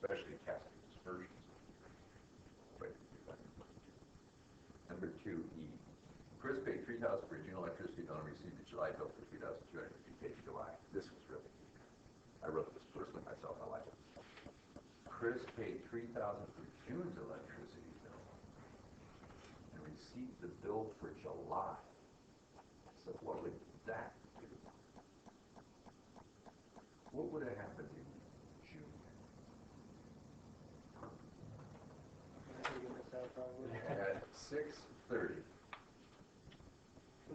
especially cascade dispersions. Way to do that. Number 2E. Chris paid $3,000 for June electricity bill and received a July bill for $3,200 to be paid in July. This was really neat. I wrote this personally myself. I like it. Chris paid $3,000 for June's electricity bill and received the bill for July. So what would that do? What would have happened in June? At 6:30,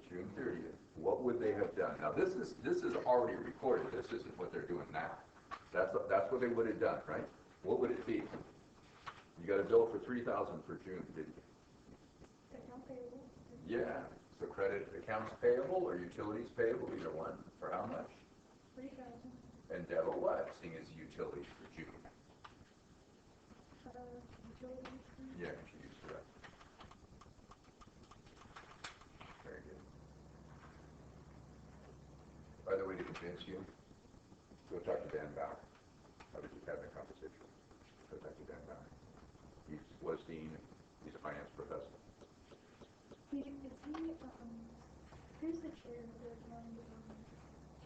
June 30th, what would they have done? Now this is already recorded. This isn't what they're doing now. That's what they would have done, right? What would it be? You got a bill for $3,000 for June, didn't you? Account payable. Yeah. So credit accounts payable or utilities payable, either one. For how much? 3,000. And debit what? Seeing as utilities for June. Utilities. Yeah, she used correct. Very good. By the way, to convince you, go talk to Dan Bauer. I was just having a conversation. Go talk to Dan Bauer. He was dean. He's a finance professor. Who's the chair of the accounting department?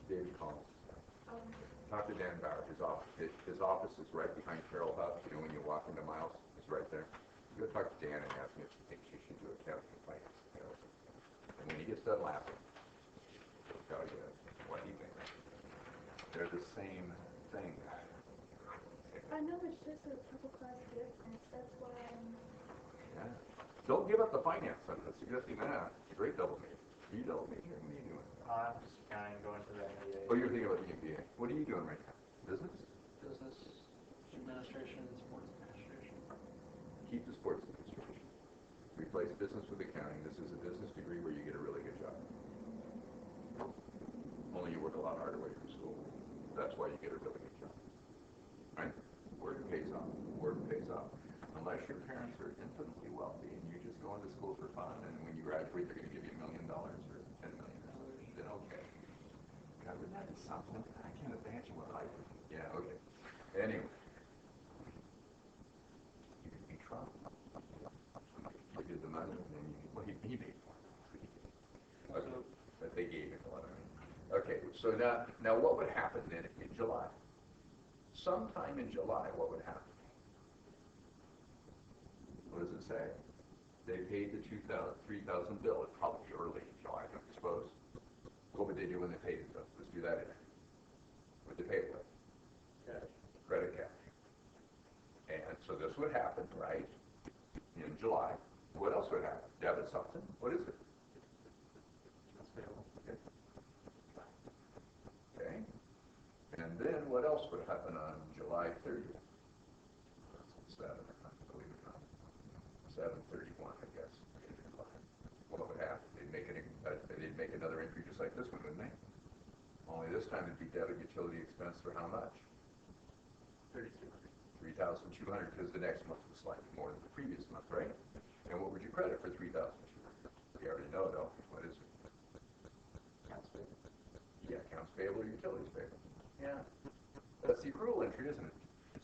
David Collins. Talk to Dan Bauer. His office is right behind Carroll Hub. You know, when you walk into Miles, it's right there. Go talk to Dan and ask him if he thinks you should do accounting and finance together. And when he gets done laughing, he'll tell you what he thinks. They're the same thing. I know it's just a couple class difference. That's why Yeah. Don't give up the finance. I'm not suggesting that. It's a great double major. Are you double majoring? What are you doing? I'm just kind of going to the MBA. Oh, you're thinking about the MBA. What are you doing right now? Business? Business administration and sports administration. Keep the sports administration. Replace business with accounting. This is a business degree where you get a really good job. Only you work a lot harder while you're in school. That's why you get a really good job. Right? Work pays off. Work pays off. Unless your parents are infinitely wealthy and you're just going to school for fun, and when you graduate they're going to give you $1 million or $10 million, then okay. God, wouldn't that be something? I can't imagine what life would be. Yeah, okay. Anyway. You could be Trump. Somebody give you the money, and then you, well, he made more. Okay. But they gave him a lot of money. Okay, so now what would happen then in July? Sometime in July, what would happen? What does it say? They paid the $3,000 bill. It'd probably be early in July, don't you suppose? What would they do when they paid it, though? Let's do that in there. What would they pay it with? Cash. Credit cash. And so this would happen, right, in July. What else would happen? Debit something. What is it? Okay. Okay. And then what else would happen on July 30th? 7, believe it or not. 7/31, I guess. What would happen? They'd make another entry just like this one, wouldn't they? Only this time it'd be debit utility expense for how much? 3,200, because the next month was slightly more than the previous month, right? And what would you credit for 3,200? We already know, don't we? What is it? Accounts payable. Yeah, accounts payable or utilities payable. Yeah. That's the accrual entry, isn't it?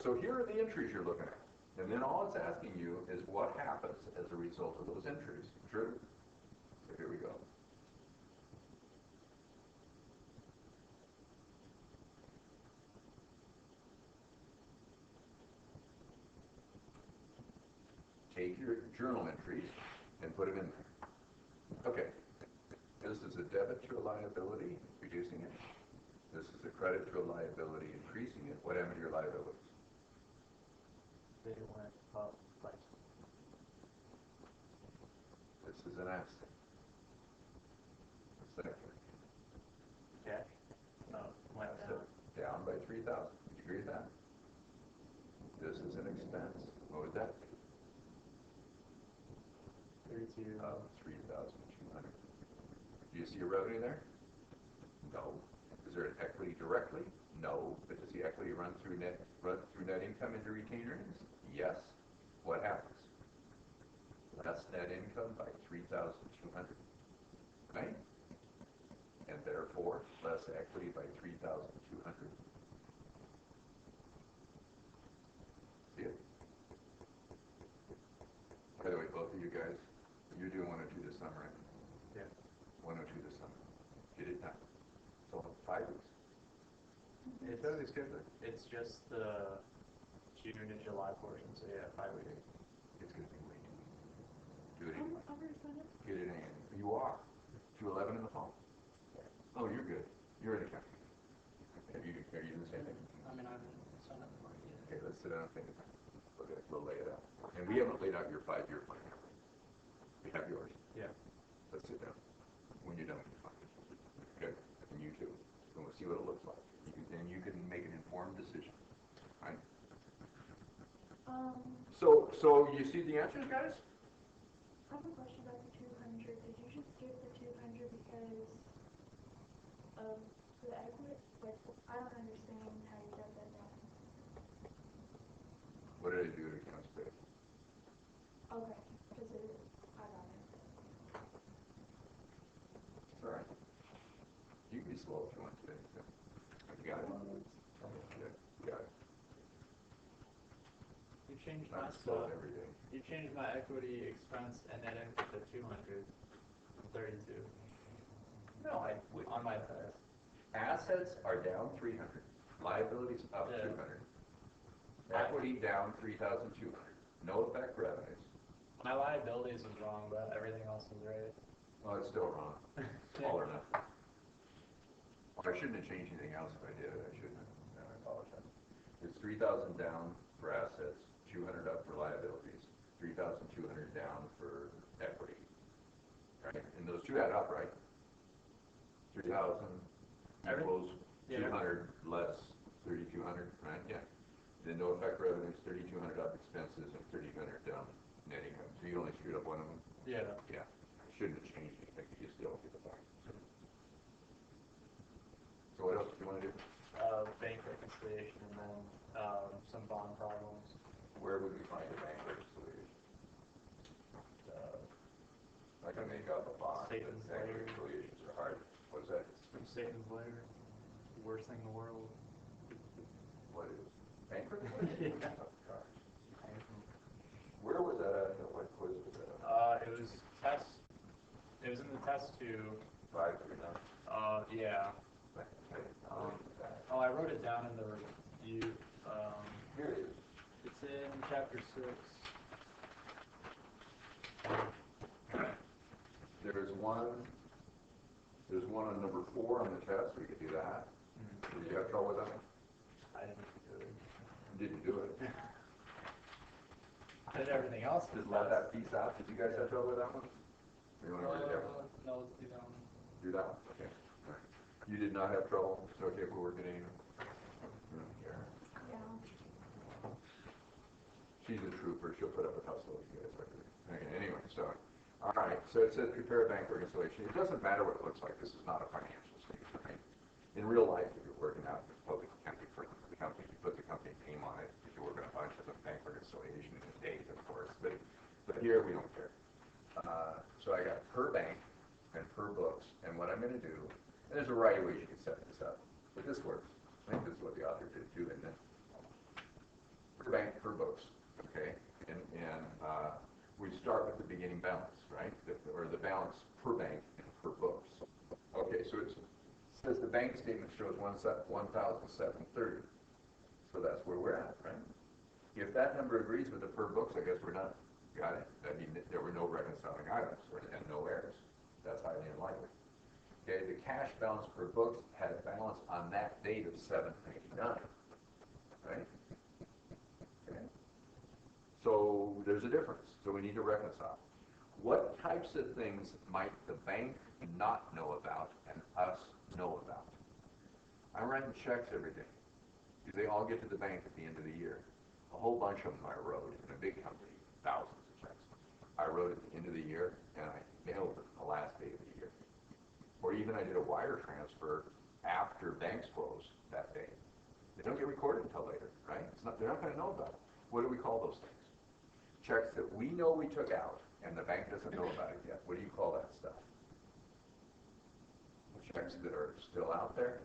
So here are the entries you're looking at. And then all it's asking you is what happens as a result of those entries. True? So here we go. Take your journal entries and put them in there. Okay. This is a debit to a liability, reducing it. This is a credit to a liability, increasing it. What happened to your liabilities? They went up like This is an asset. What's that? cash. No, went down. Down by 3,000. Would you agree with that? This is an expense. What would that be? 32. 3,200. Do you see a revenue there? No. Is there an equity directly? No. But does the equity run through net income into retained earnings? Yes. What happens? Less net income by 3,200. Right? And therefore, less equity by 3,200. You're doing 102 this summer, right? Yeah. 102 this summer. Get it done. So 5 weeks. It's Totally scheduled. it's just the June and July portion, so yeah, 5 weeks. It's going to be way too easy. Do it I'm anyway. already signed up. Get it in. You are. 211 in the fall. Oh, you're good. You're in the county. Are you doing the same thing? I mean, I'm signed up for it yet. Okay, let's sit down and think about it. Okay, we'll lay it out. And we haven't laid out your 5-year plan. We have yours. Yeah. Let's sit down. When you're done with your plan. Okay? And you too. And we'll see what it looks like. Then you can make an informed decision. Right? So you see the answers, guys? I have a question about the 200. Did you just give the 200 because of the equity? Like, I don't understand how you got that down. What did I do to accounts payable? Okay, because it is. I got it. All right. You can be slow if you want to. You got it? Yeah, you got it. You changed my I'm slow stuff. every day. You changed my equity expense and net income to 200 from 32 No, on my test. assets are down 300. Liabilities up Yeah. 200. Equity down 3,200. No effect revenues. My liabilities was wrong, but everything else was right. Well, it's still wrong. All or nothing. Well, I shouldn't have changed anything else if I did. I shouldn't have. No, I apologize. It's 3,000 down for assets, 200 up for liabilities, 3,200 down for equity. Right? And those two add up, right? 3,000 equals 200 less 3,200, right? Yeah. Then no effect revenues, 3,200 up expenses, and 3,200 down net income. So you only screwed up one of them? Yeah. Yeah. Shouldn't have changed anything. You still get the point. So what else do you want to do? Bank reconciliation and then some bond problems. Where would we find a bank reconciliation? I can make up a box, but Satan's bank lair. reconciliations are hard. What is that? From Satan's lair. The worst thing in the world. What is bank reconciliation? Yeah. Oh, gosh. Where was that at? What quiz was that at? It was test. It was in the test too. 539. Yeah. I wrote it down in the review. Here it is. It's in chapter 6. There's one on number 4 on the test. We could do that. Did you have trouble with that? I didn't do it. Didn't do it. I did everything else. Just let that piece out. Did you guys have trouble with that one? Or you want to read it down? No, let's do that one. Do that one? Okay. All right. You did not have trouble? It's okay if we work it in? Yeah. She's a trooper. She'll put up a tussle with you guys. Okay, anyway, so, all right. So it says prepare a bank reconciliation. It doesn't matter what it looks like. This is not a financial statement, right? In real life, if you're working out with public accounting for the company, you put the company name on it. If you're working a bunch of the bank reconciliation and the date, of course. But here we don't care. So I got per bank and per books. And what I'm going to do, and there's a variety of ways you can set this up, but this works. I think this is what the author did too, isn't it? Per bank, per books, okay? And we start with the beginning balance, right? Or the balance per bank and per books. Okay, so it says the bank statement shows 1,730. So that's where we're at, right? If that number agrees with the per books, I guess we're done. Got it? I mean, there were no reconciling items and no errors. That's highly unlikely. Okay, the cash balance per books had a balance on that date of 799, right? Okay. So there's a difference. So we need to reconcile. What types of things might the bank not know about and us know about? I'm writing checks every day. Do they all get to the bank at the end of the year? A whole bunch of them I wrote in a big company, thousands of checks. I wrote at the end of the year and I mailed them the last day of the year. Or even I did a wire transfer after banks close that day. They don't get recorded until later, right? They're not going to know about it. What do we call those things? Checks that we know we took out and the bank doesn't know about it yet. What do you call that stuff? Checks that are still out there?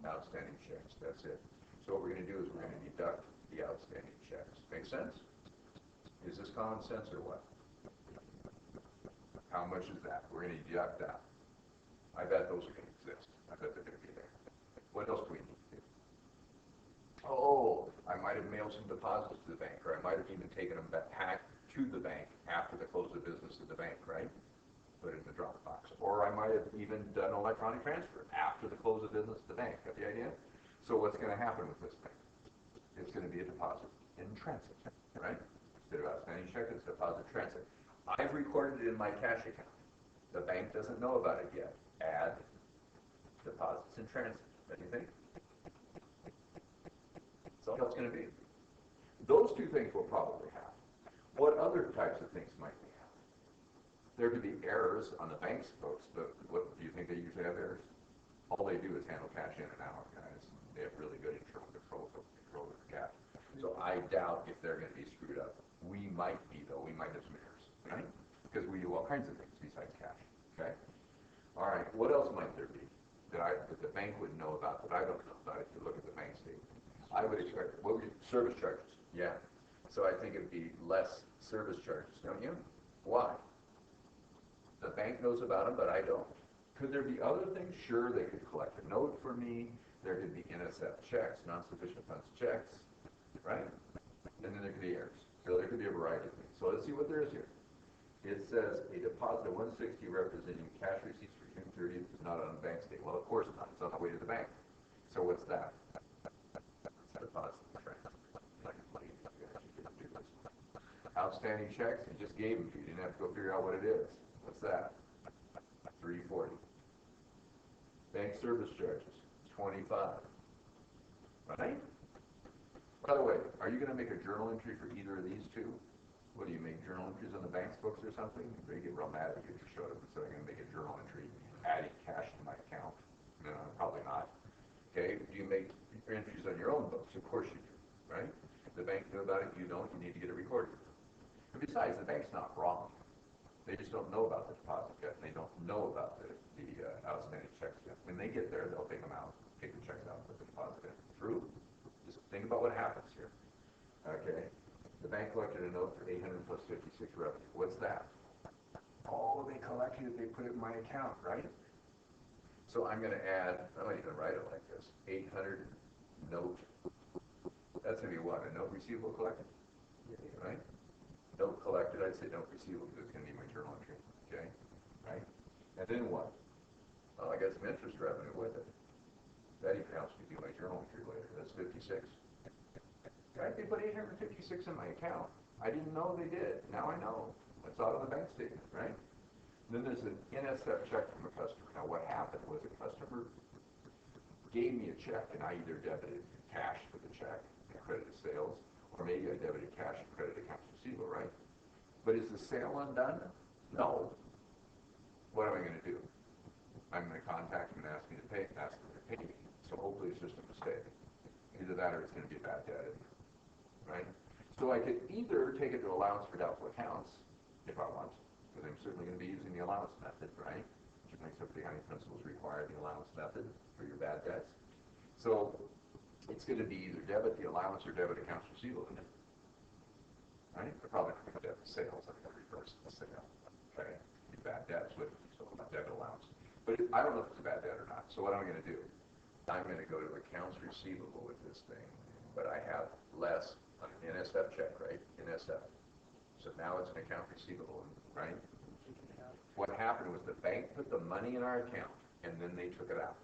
Outstanding checks, that's it. So what we're going to do is we're going to deduct the outstanding checks. Make sense? Is this common sense or what? How much is that? We're gonna deduct that. I bet those are gonna exist. I bet they're gonna be there. What else do we need to do? Oh, I might have mailed some deposits to the bank, or I might have even taken them back to the bank after the close of business at the bank, right? Put it in the Dropbox. Or I might have even done an electronic transfer after the close of business at the bank. Got the idea? So what's gonna happen with this thing? It's gonna be a deposit in transit, right? Instead of outstanding check, it's deposit transit. I've recorded it in my cash account. The bank doesn't know about it yet. Add deposits in transit. Anything? That's all it's going to be. Those two things we'll probably have. What other types of things might we have? There could be errors on the bank's books, but what do you think they usually have errors? All they do is handle cash in and out, guys. They have really good internal control over the cash. So I doubt if they're going to be screwed up. We might be, though. We might have some errors, right? Because we do all kinds of things besides cash, okay? All right, what else might there be that the bank would know about that I don't know about if you look at the bank statement? I would expect, what would you, service charges? Yeah. So I think it'd be less service charges, don't you? Why? The bank knows about them, but I don't. Could there be other things? Sure, they could collect a note for me. There could be NSF checks, non-sufficient funds checks, right? And then there could be errors. So there could be a variety of things. So let's see what there is here. It says a deposit of $160 representing cash receipts for June 30th is not on the bank statement. Well, of course not. It's on the way to the bank. So what's that? It's a deposit. Outstanding checks, you just gave them to you. You didn't have to go figure out what it is. What's that? $340. Bank service charges, $25. Right? By the way, are you going to make a journal entry for either of these two? What do you make, journal entries on the bank's books or something? They get real mad if you just showed up and said, I'm going to make a journal entry adding cash to my account. No, probably not. Okay, do you make entries on your own books? Of course you do, right? The bank knew about it, you don't, you need to get it recorded. And besides, the bank's not wrong. They just don't know about the deposit yet. They don't know about the outstanding checks yet. When they get there, they'll take them out, take the checks out, put the deposit in. True? Just think about what happens here. Okay? The bank collected a note for $800 plus 56 revenue. What's that? Oh, they collected it, they put it in my account, right? So I'm going to add, I'm not even going to write it like this, 800 note. That's going to be what? A note receivable collected? Right? Note collected, I'd say note receivable because it's going to be my journal entry. Okay? Right? And then what? Well, I got some interest revenue with it. That even helps me do my journal entry later. That's 56. Right? They put 856 in my account. I didn't know they did. Now I know. It's out of the bank statement, right? Then there's an NSF check from a customer. Now what happened was a customer gave me a check and I either debited cash for the check and credited sales, or maybe I debited cash and credited accounts receivable, right? But is the sale undone? No. What am I going to do? I'm going to contact them and ask them to pay me. So hopefully it's just a mistake. Either that or it's going to be a bad debt. Right? So I could either take it to allowance for doubtful accounts, if I want, because I'm certainly going to be using the allowance method, right? Which makes up the accounting principles require the allowance method for your bad debts. So it's going to be either debit the allowance or debit accounts receivable, isn't it? Right? They're probably not going to debit sales. I'm going to reverse the sale. Okay? Be bad debts with so debit allowance. But I don't know if it's a bad debt or not. So what am I going to do? I'm going to go to accounts receivable with this thing, but I have less NSF check, right? NSF. So now it's an account receivable, right? What happened was the bank put the money in our account, and then they took it out,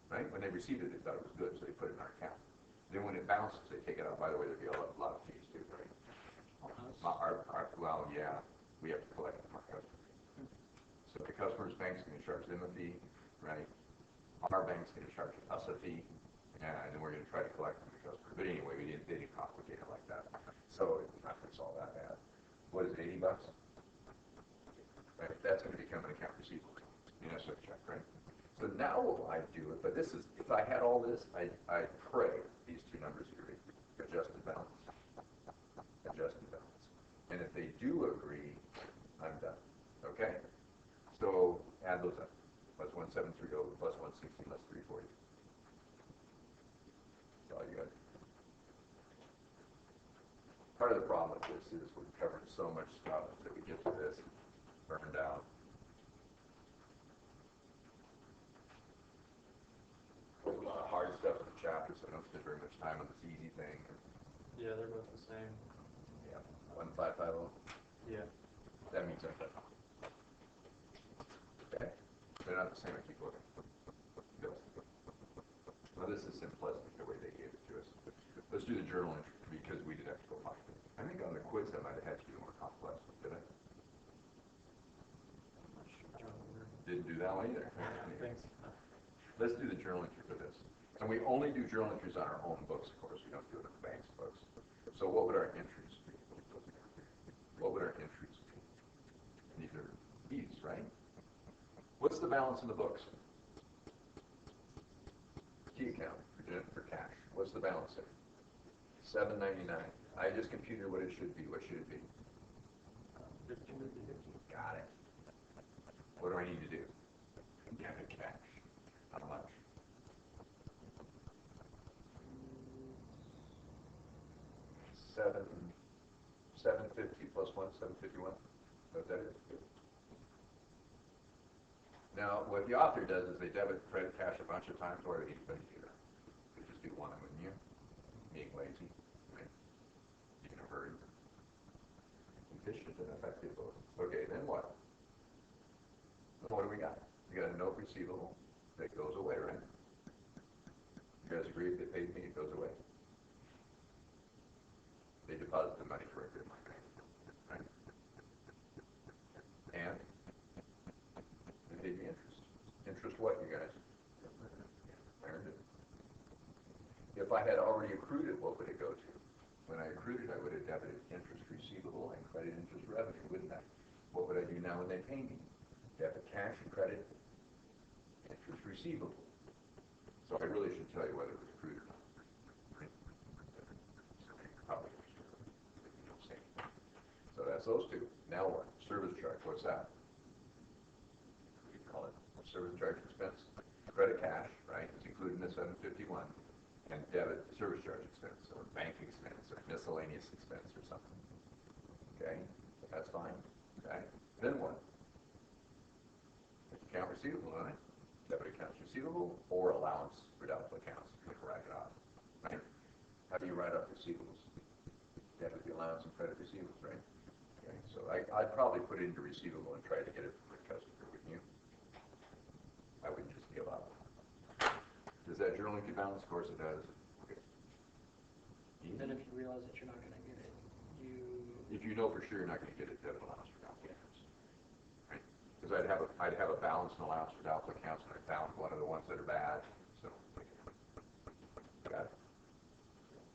right? When they received it, they thought it was good, so they put it in our account. Then when it bounces, they take it out. By the way, there'd be a lot of fees too, right? Well, yeah, we have to collect from our customers. So the customer's bank's going to charge them a fee, right? Our bank's going to charge us a fee, and then we're going to try to collect from the customer. But anyway, they didn't complicate it like that. So it's all that bad. What is it, $80? Right? That's going to become an account receivable. NSF check, right? So now will I do it? But this is, if I had all this, I pray these two numbers agree. Adjusted balance. Adjusted balance. And if they do agree, I'm done. Okay? So add those up. Plus 1730 plus 160 less 340. That's all you got. Part of the problem with this is we've covered so much stuff that we get to this, burned out, very much time on this easy thing. Yeah, they're both the same. Yeah, 1550. Yeah. That means something. Okay, they're not the same. I keep looking. Good. Well, this is simplistic the way they gave it to us. Let's do the journal entry because we did have to go find it. I think on the quiz I might have had to do more complex, did I? I'm not sure. I don't remember. Didn't do that one either. I don't think so. Let's do the journal entry for this. And we only do journal entries on our own books, of course. We don't do it on the bank's books. So what would our entries be? What would our entries be? These are these, right? What's the balance in the books? Key account for cash. What's the balance there? $7.99. I just computed what it should be. What should it be? 15. Got it. What do I need to do? Debit cash. How much? $750 plus 1, $751. What that is? Now, what the author does is they debit credit cash a bunch of times, or anybody do that. They just do one, wouldn't you? Being lazy, right? Being in a hurry. Efficient and effective both. Okay, then what? What do we got? We got a note receivable that goes away, right? You guys agree if they paid me, it goes away. They deposit the money correctly in my bank, right? And they paid me interest. Interest what, you guys? Earned it. If I had already accrued it, what would it go to? When I accrued it, I would have debited interest receivable and credit interest revenue, wouldn't I? What would I do now when they pay me? Debit cash and credit interest receivable. So I really should tell you whether it was accrued or not. Right? Probably so that's those two. Now what? Service charge. What's that? We call it service charge expense. Credit cash, right? It's included in the 751. And debit service charge expense or bank expense or miscellaneous expense or something. Okay? That's fine. Okay? Then what? Account receivable, right? Debit accounts receivable or allowance for doubtful accounts. You can write it off. Right? How do you write off receivables? Debit the allowance and credit receivables, right? Okay, so I'd probably put it into receivable and try to get it from the customer, wouldn't you? I wouldn't just give up. Does that journal entry balance? Of course it does. Okay. Then if you realize that you're not going to get it, if you know for sure you're not going to get it, debit allowance for doubtful accounts. Right? Because I'd have a balance and allowance for doubtful accounts, and I found one of the ones that are bad. So, got it.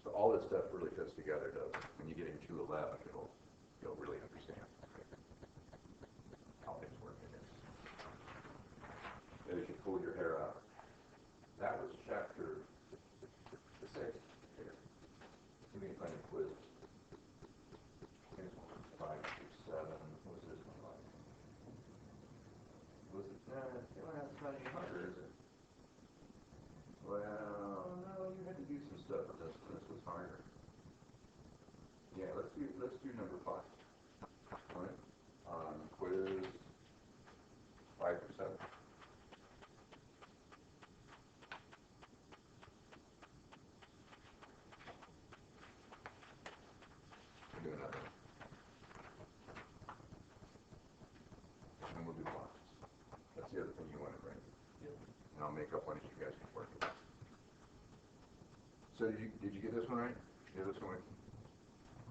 So all this stuff really fits together, does it? When you get into 11, you'll really understand how things work in this. Then if you pull your hair out, that was chapter 6. Here. Give me a kind of quiz. 5 through 7. What was this one like? Was it? It's not any harder, is it? Well, no, you had to do some stuff with this one. This was harder. Yeah, let's do number 5. All right. Quiz 5 through 7. We'll do another one. And we'll do blocks. That's the other thing you wanted, right? Yep. And I'll make up one that you guys can work with. So did you get this one right? Yeah, this one.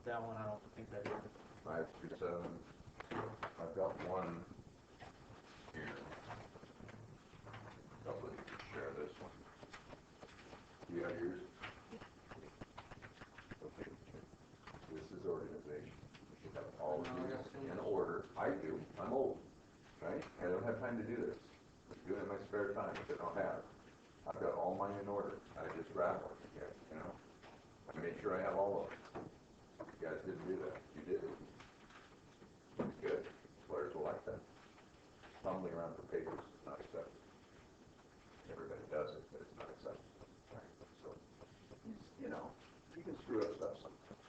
That one, I don't think I did. 5 through 7. I've got one here. Couple of you can share this one. Do you have yours? Okay. This is organization. You should have all of these in order. I do. I'm old, right? I don't have time to do this. I do it in my spare time, which I don't have. I've got all mine in order. I just grab one, you know. I made sure I have all of them. You guys didn't do that. You did. Good. Lawyers will like that. Fumbling around for papers is not acceptable. Everybody does it, but it's not acceptable. Right? So, you know, you can screw up stuff sometimes.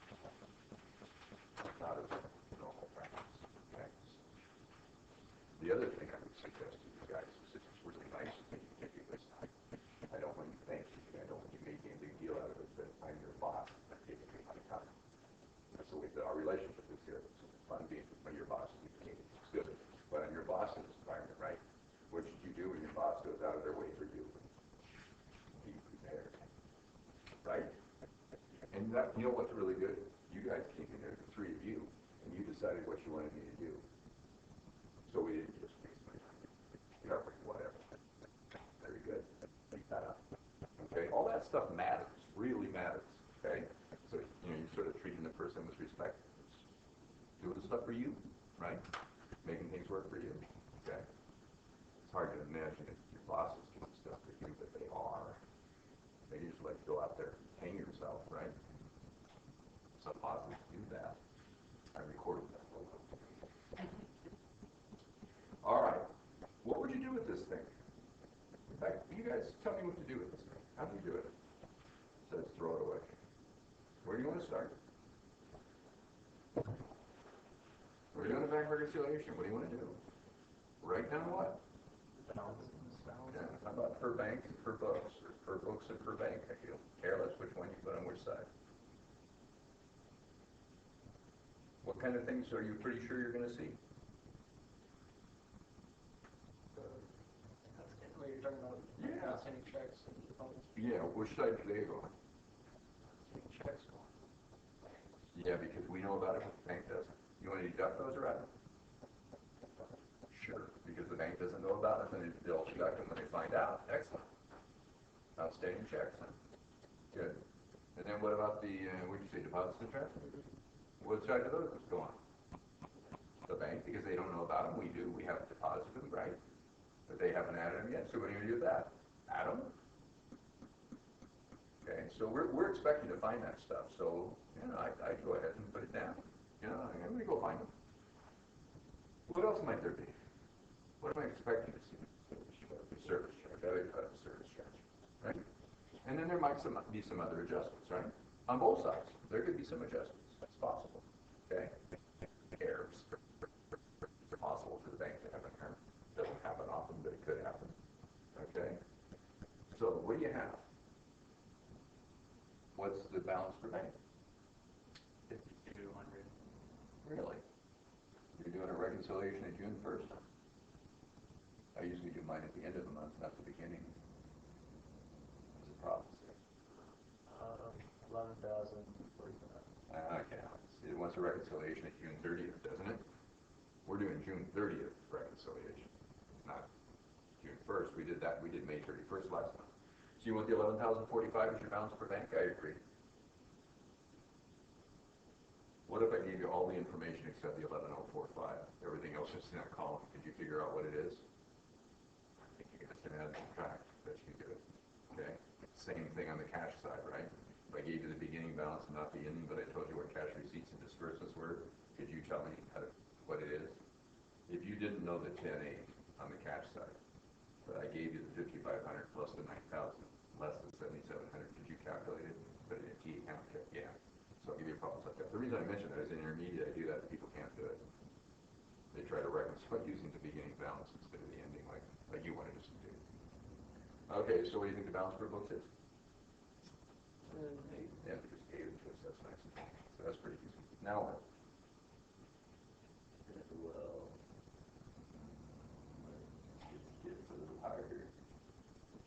It's not as normal practice. Okay? The other thing I would suggest to you guys is it's really nice of me to give you this time. I don't want you thanking me. I don't want you making a big deal out of it. That, you know what's really good? You guys came in there, the three of you, and you decided what you wanted me to do. So we didn't just waste my time. Yeah, whatever. Very good. Keep that up. Okay, all that stuff matters, really matters. Okay, so you're sort of treating the person with respect, doing stuff for you, right? Making things work for you. Okay, it's hard to imagine if your boss is doing stuff for you, but they are. They just like go out there and hang yourself, right? Some bosses do that. I recorded that. All right, what would you do with this thing? In fact, you guys tell me what to do with this thing. How do you do it? Says throw it away. Where do you want to start? We're doing a bank reconciliation. What do you want to do? Write down what? Balances. Yeah, how about per bank and per books, or per books and per bank? I feel careless which one you put on which side. What kind of things are you pretty sure you're going to see? What you're talking about? Yeah. Sending checks and deposits. Yeah, which side do they go on? Sending checks going. Yeah, because we know about it, but the bank doesn't. You want to deduct those or add them? Sure, because the bank doesn't know about it, and they'll deduct them when they find out. Excellent. Outstanding checks, huh? Good. And then what about the, what did you say, deposits and transfers? What side do those go on? The bank, because they don't know about them. We do. We have deposited them, right? But they haven't added them yet, so what are you going to do with that? Add them? Okay, so we're expecting to find that stuff, so, I'd go ahead and put it down. I'm going to go find them. What else might there be? What am I expecting to see? Service charge. I would cut the service charge, right? And then there might be some other adjustments, right? On both sides, there could be some adjustments. That's possible, okay? Errors. It's possible for the bank to have an error. Doesn't happen often, but it could happen, okay? So what do you have? What's the balance per bank? 5,200. Really? You're doing a reconciliation at June 1st? I usually do mine at the end of the month, not the beginning. What's the problem? 11,045. Okay. It wants a reconciliation at June 30th, doesn't it? We're doing June 30th reconciliation, not June 1st. We did that. We did May 31st last month. So you want the 11,045 as your balance per bank? I agree. What if I gave you all the information except the 11,045? Everything else is in that column. Could you figure out what it is? I think you guys can add and subtract. Bet you can do it. Okay. Same thing on the cash side, right? If I gave you the beginning balance and not the ending, but I told you what cash receipts and disbursements were, could you tell me what it is? If you didn't know the 10A on the cash side, but I gave you the 5,500 plus the 9,000 less than 7,700, could you calculate it? Put it in a T account? Yeah. So I'll give you problems like that. The reason I mention that is in intermediate, I do that, people can't do it. They try to reconcile using the beginning balance instead of the ending, like you wanted us to do. Okay, so what do you think the balance per books is? 8. Yeah, because 8 is just, that's nice. So that's pretty easy. Now what? Well, It gets a little higher.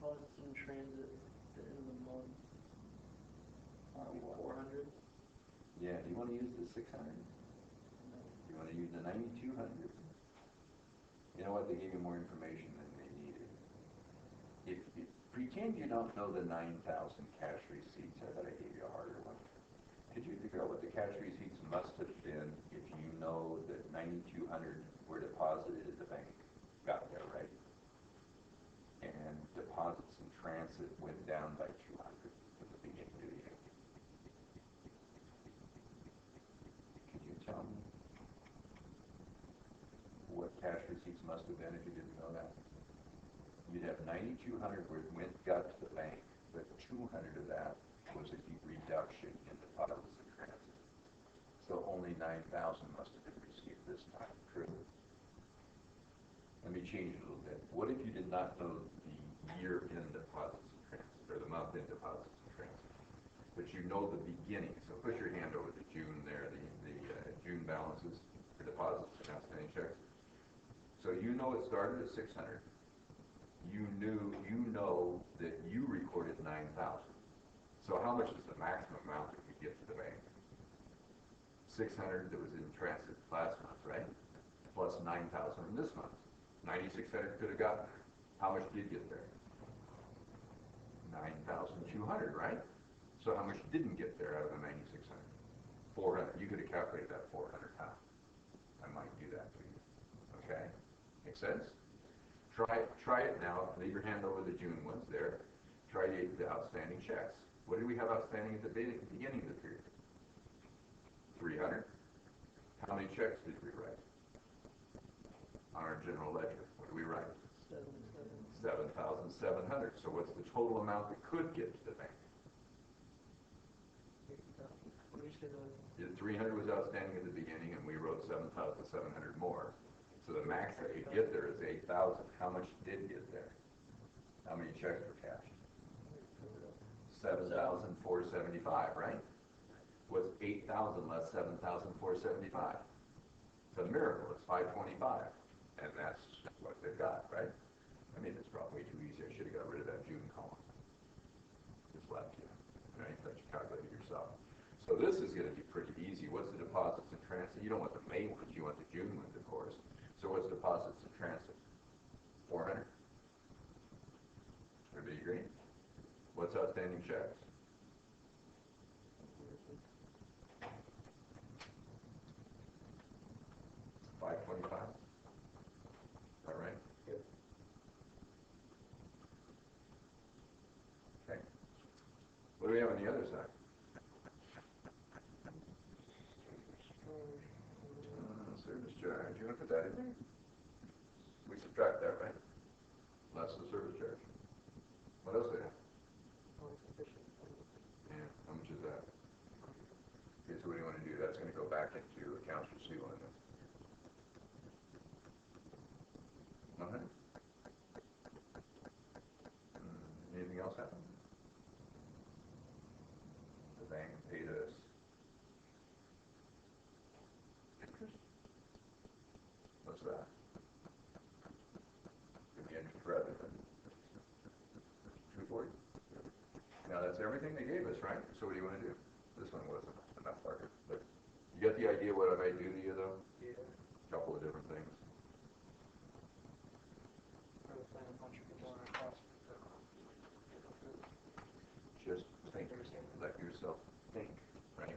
deposits in transit at the end of the month. 400. Yeah, do you want to use the 600? Do you want to use the 9,200? You know what, they gave you more information than they needed. If pretend you don't know the 9,000 cash receipts. I thought I gave you a harder one. Could you figure out what the cash receipts must have been if you know that 9,200 were deposited at the bank? Got there, right? And deposits in transit went down by 200 from the beginning to the end. Could you tell me what cash receipts must have been if you didn't know that? You'd have 9,200 where it got to the bank, but 200 of that was a reduction in deposits in transit. So only 9,000 must have been received this time. True. Let me change it a little bit. What if you did not know the year-end deposits in transit, or the month-end deposits in transit, but you know the beginning? So put your hand over the June there, the June balances for deposits and outstanding checks. So you know it started at 600. You know that you recorded 9,000. So how much is the maximum amount that you get 600 that was in transit last month, right? Plus 9,000 from this month. 9,600 could have gotten there. How much did get there? 9,200, right? So how much didn't get there out of the 9,600? 400. You could have calculated that 400 pounds. I might do that for you. Okay? Make sense? Try it now. Leave your hand over the June ones there. Try the outstanding checks. What did we have outstanding at the beginning of the period? 300. How many checks did we write? On our general ledger, what did we write? 7,700. So what's the total amount that could get to the bank? The 300 was outstanding at the beginning, and we wrote 7,700 more. So the max that could get there is 8,000. How much did get there? How many checks were cashed? 7,475, right? What's 8,000 less 7,475? It's a miracle. It's 525, and that's what they've got, right? I mean, it's probably too easy. I should have got rid of that June column. Just left you, right? Let you calculate it yourself. So this is going to be pretty easy. What's the deposits in transit? You don't want the May ones. You want the June ones, of course. So what's deposits in transit? 400. Everybody agree? What's outstanding checks? 525. Is that right? Yep. Okay. What do we have on the other side? Service charge. You want to put that in there? We subtract that, right? Less the service charge. What else do we have? Yeah, how much is that? Okay, so what do you want to do? That's going to go back into accounts receivable. 100? Anything else happen? The bank paid us interest? What's that? Give me interest rather than 240. Now that's everything they gave us, right? So what do you want to do? This one wasn't enough market, but you get the idea what I may do to you though? Yeah. A couple of different things. Just think. Let yourself think, right?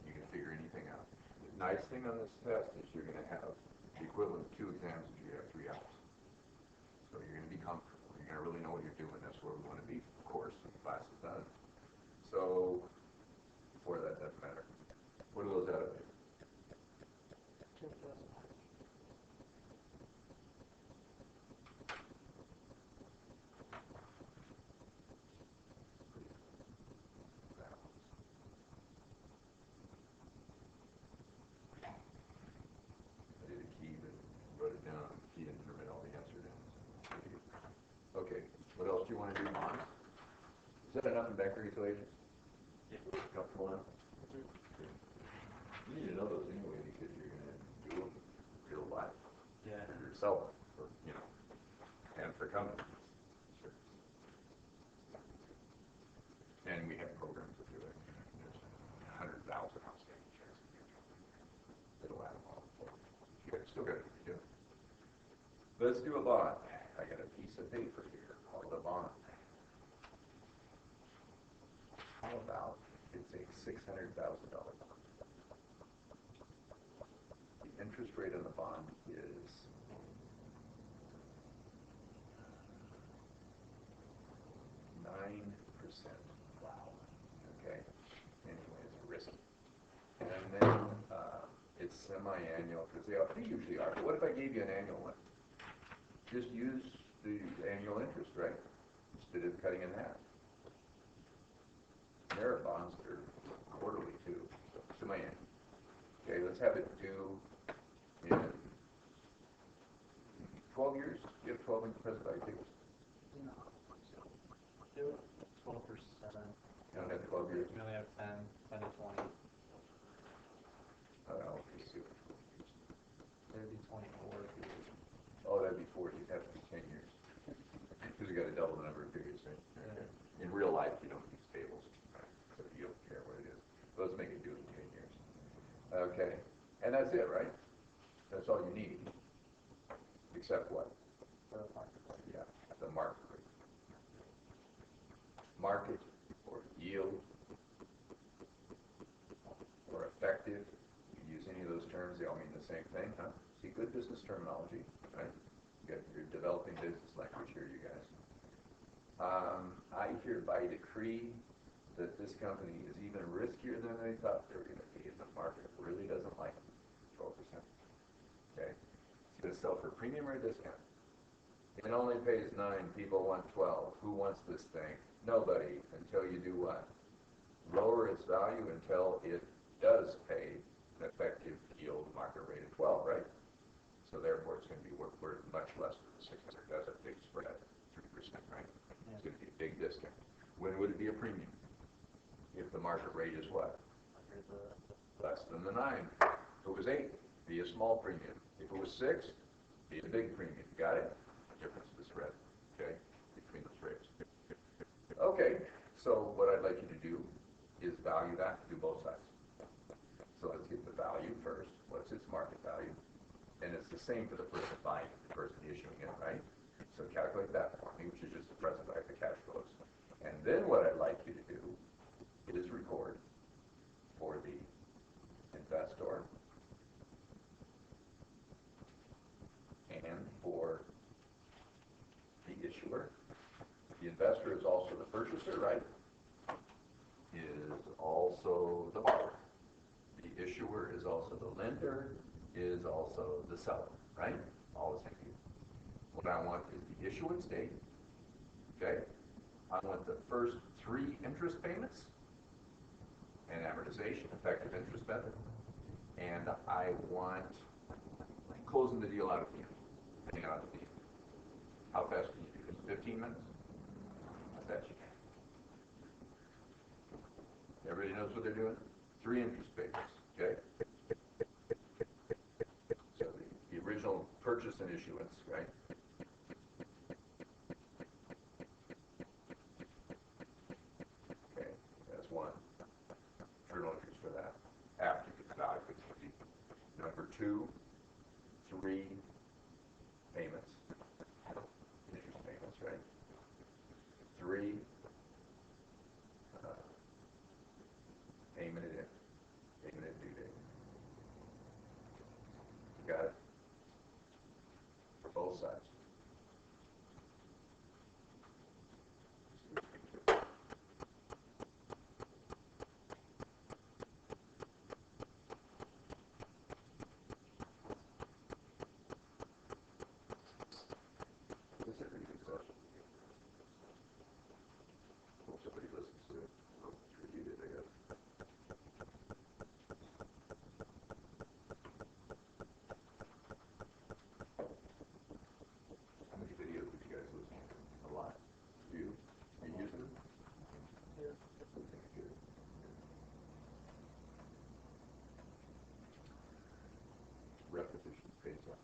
You can figure anything out. The nice thing on this test is you're going to have the equivalent of 2 exams if you have 3 hours. So you're going to be comfortable. You're going to really know what you're doing. That's where we want to be, of course, when the class is done. So, before that doesn't matter. What are those out of? 10,000. I did a key, but wrote it down. Key didn't permit all the answer down. Okay, what else do you want to do, Mon? Is that enough in bank reconciliations? Yeah. Comfortable now? You need to know those anyway because you're going to do them in real life. Yeah. For yourself, for, you know, and for companies. Sure. And we have programs that do it. There's 100,000 outstanding checks. It'll add them all for you. Still got to do it. Let's do a bond. I got a piece of paper here called a bond. How about it's a $600,000 bond? The interest rate on the bond is 9%. Wow. Okay. Anyway, it's risky. And then it's semi-annual because they usually are. But what if I gave you an annual one? Just use the annual interest, right? Instead of cutting in half. There are bonds that are quarterly too. So semi-annual. Okay, let's have it due in 12 years. You have 12 in present value figures. No. Do it 12%. You don't have 12 years. We only have 10 to 20. Let's see what 12 years. It'd be 24 if you Oh, that'd be 40. It'd have to be 10 years. Because you got to double the number of figures, right? Yeah. In real life, you don't use tables, right? So you don't care what it is. But let's make it due in 10 years. Okay, and that's it, right? That's all you need, except what? The market rate. Yeah, the market rate. Market or yield or effective, you use any of those terms, they all mean the same thing, huh? See, good business terminology, right? You're developing business language here, you guys. I hereby decree that this company is even riskier than they thought they were going to be, and the market really doesn't like them. 12%. Okay? It's going to sell for premium or discount. It only pays 9, people want 12. Who wants this thing? Nobody, until you do what? Lower its value until it does pay an effective yield market rate of 12, right? So therefore it's going to be worth much less than the 600. That's a big spread, 3%, right? It's going to be a big discount. When would it be a premium? If the market rate is what? Less than the 9. If it was 8, be a small premium. If it was 6, be a big premium. Got it? Difference of the spread, okay, between those rates. Okay, so what I'd like you to do is value that, do both sides. So let's get the value first. What's its market value? And it's the same for the person buying it, the person issuing it, right? So calculate that for me, which is just the present value of the cash flows. And then what I'd like you to do is record for the investor and for the issuer. The investor is also the purchaser, right? Is also the borrower. The issuer is also the lender, is also the seller, right? All the same people. What I want is the issuance date, okay? I want the first 3 interest payments and amortization, effective interest method, and I want closing the deal out of the end, paying out of the end. How fast can you do this? 15 minutes? I bet you can. Everybody knows what they're doing? 3 interest payments, okay? So the original purchase and issuance, right? Okay, that's 1. Journal entries for that. After the value is 50. Number 2, 3 payments. Interest payments, right? 3 payment it in. Payment it due date. You got it? For both sides. This is a pretty good session. Hope somebody listens to it. Hope it's repeated, I guess. How many videos did you guys listen to? A lot. You? You use them? Yeah. Okay, good. Repetition pays off.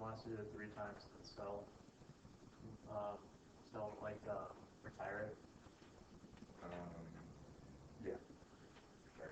wants to do it 3 times and sell, like, retire it. Yeah. Sorry.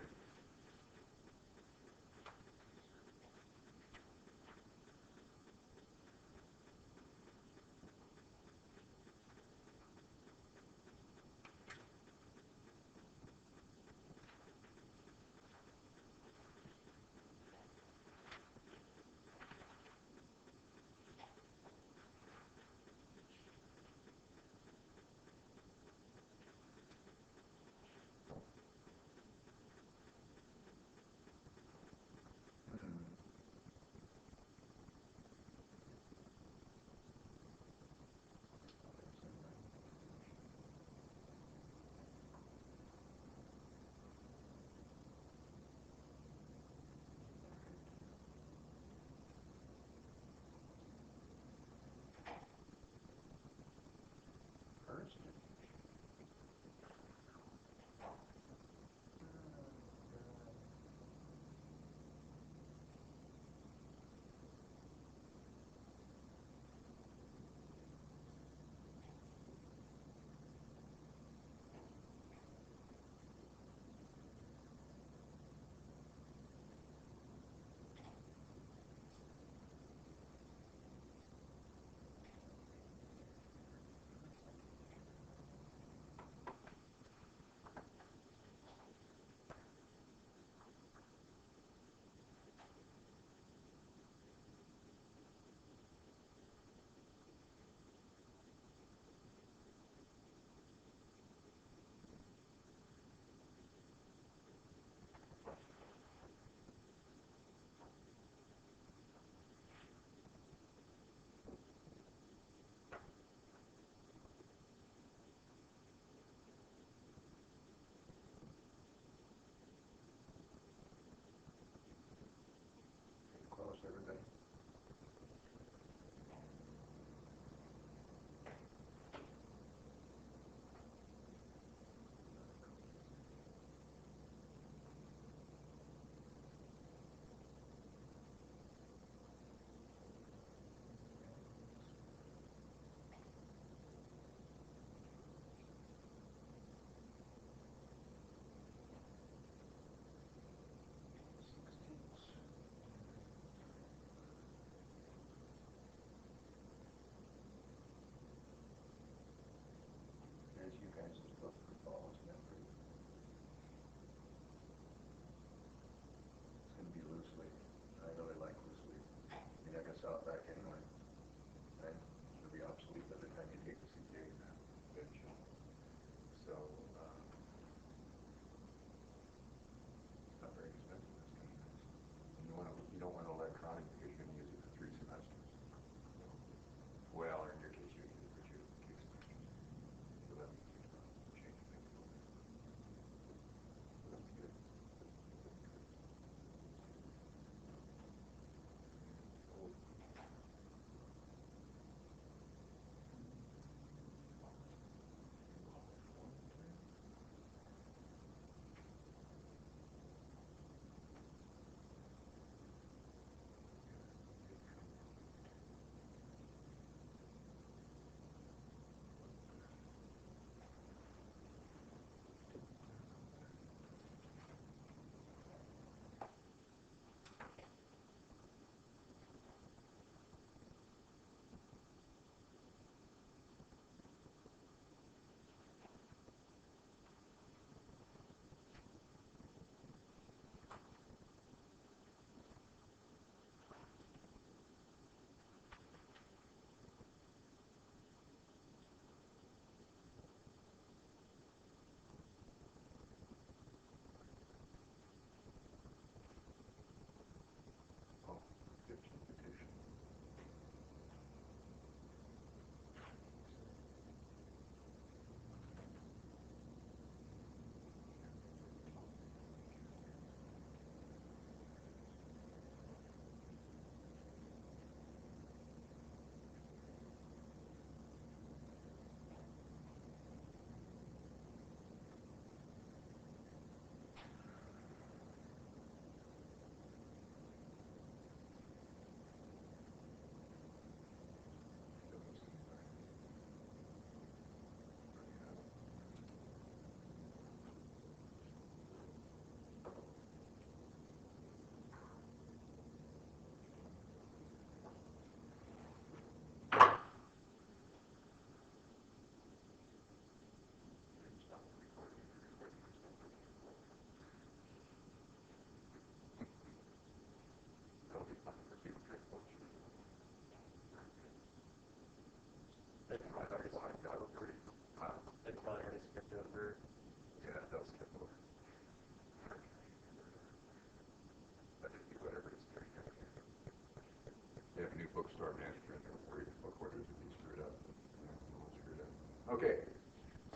Okay,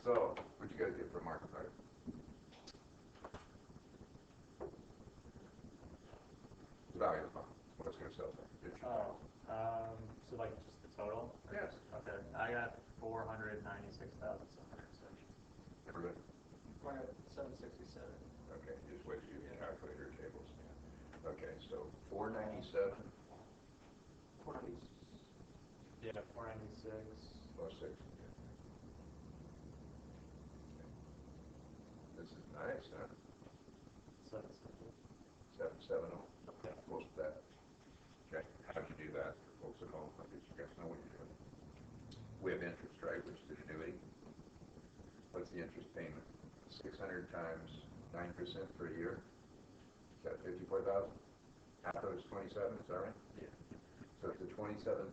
so what'd you guys get for market value? Value of the bond. What's going to sell for? Oh, so like just the total? Yes. Okay, I got 496,706. Everybody? I got 767. Okay, just wait till you Yeah. calculate your tables. Okay, so 497 490. Yeah, 496. plus 6. This is nice, huh? 770. 770. Okay. Close to that. Okay, how'd you do that for folks at home? I guess you guys know what you're doing. We have interest, right, which is an annuity. What's the interest payment? 600 times 9% for a year? Is that 54,000? Half of it's 27, is that right? Yeah. So it's a 27,000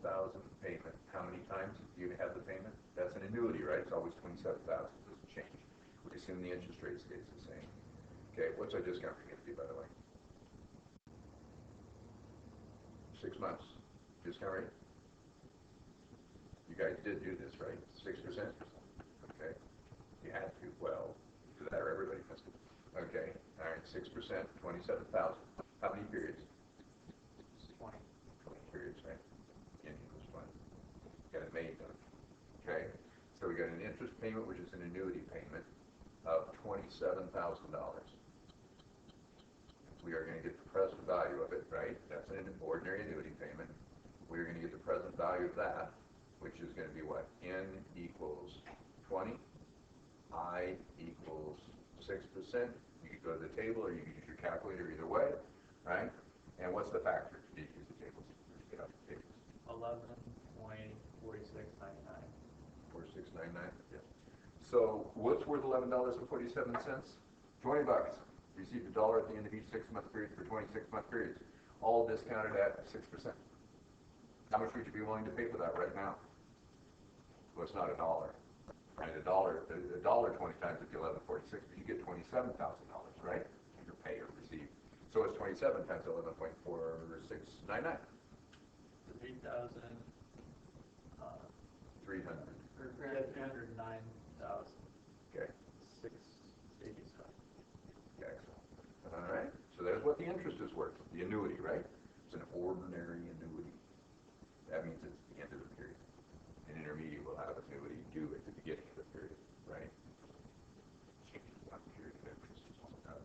payment. How many times do you have the payment? That's an annuity, right? It's always 27,000. It doesn't change. We assume the interest rate stays the same. Okay, what's our discount rate going to be, by the way? 6 months. Discount rate? You guys did do this, right? 6%? Okay. You had to. Well, do that or everybody missed it. Okay. All right. 6%, 27,000. How many periods? 20. 20 periods, right? N equals 20. Got it made done. Okay. So we got an interest payment, which is an annuity payment, of $27,000. We are going to get the present value of it, right? That's an ordinary annuity payment. We're going to get the present value of that, which is going to be what? N equals 20. I equals 6%. You could go to the table or you could use your calculator, either way, right? And what's the factor? You use the tables. Get out the tables. 11.4699. 4699. Yep. So what's worth $11.47? 20 bucks. Receive a dollar at the end of each 6-month period for 26-month periods. All discounted at 6%. How much would you be willing to pay for that right now? Well, it's not a dollar. Right, a dollar 20 times at the 11.46, but you get $27,000, right? Your pay or receive. So it's 27 times 11.4699. 3,000. 300. Yeah, 309,000. Okay. 687. Excellent. All right. So that's what the interest is worth. The annuity, right? It's an ordinary annuity. That means it's the end of the period. An intermediate will have annuity due at the beginning of the period, right? One period of interest is all it does.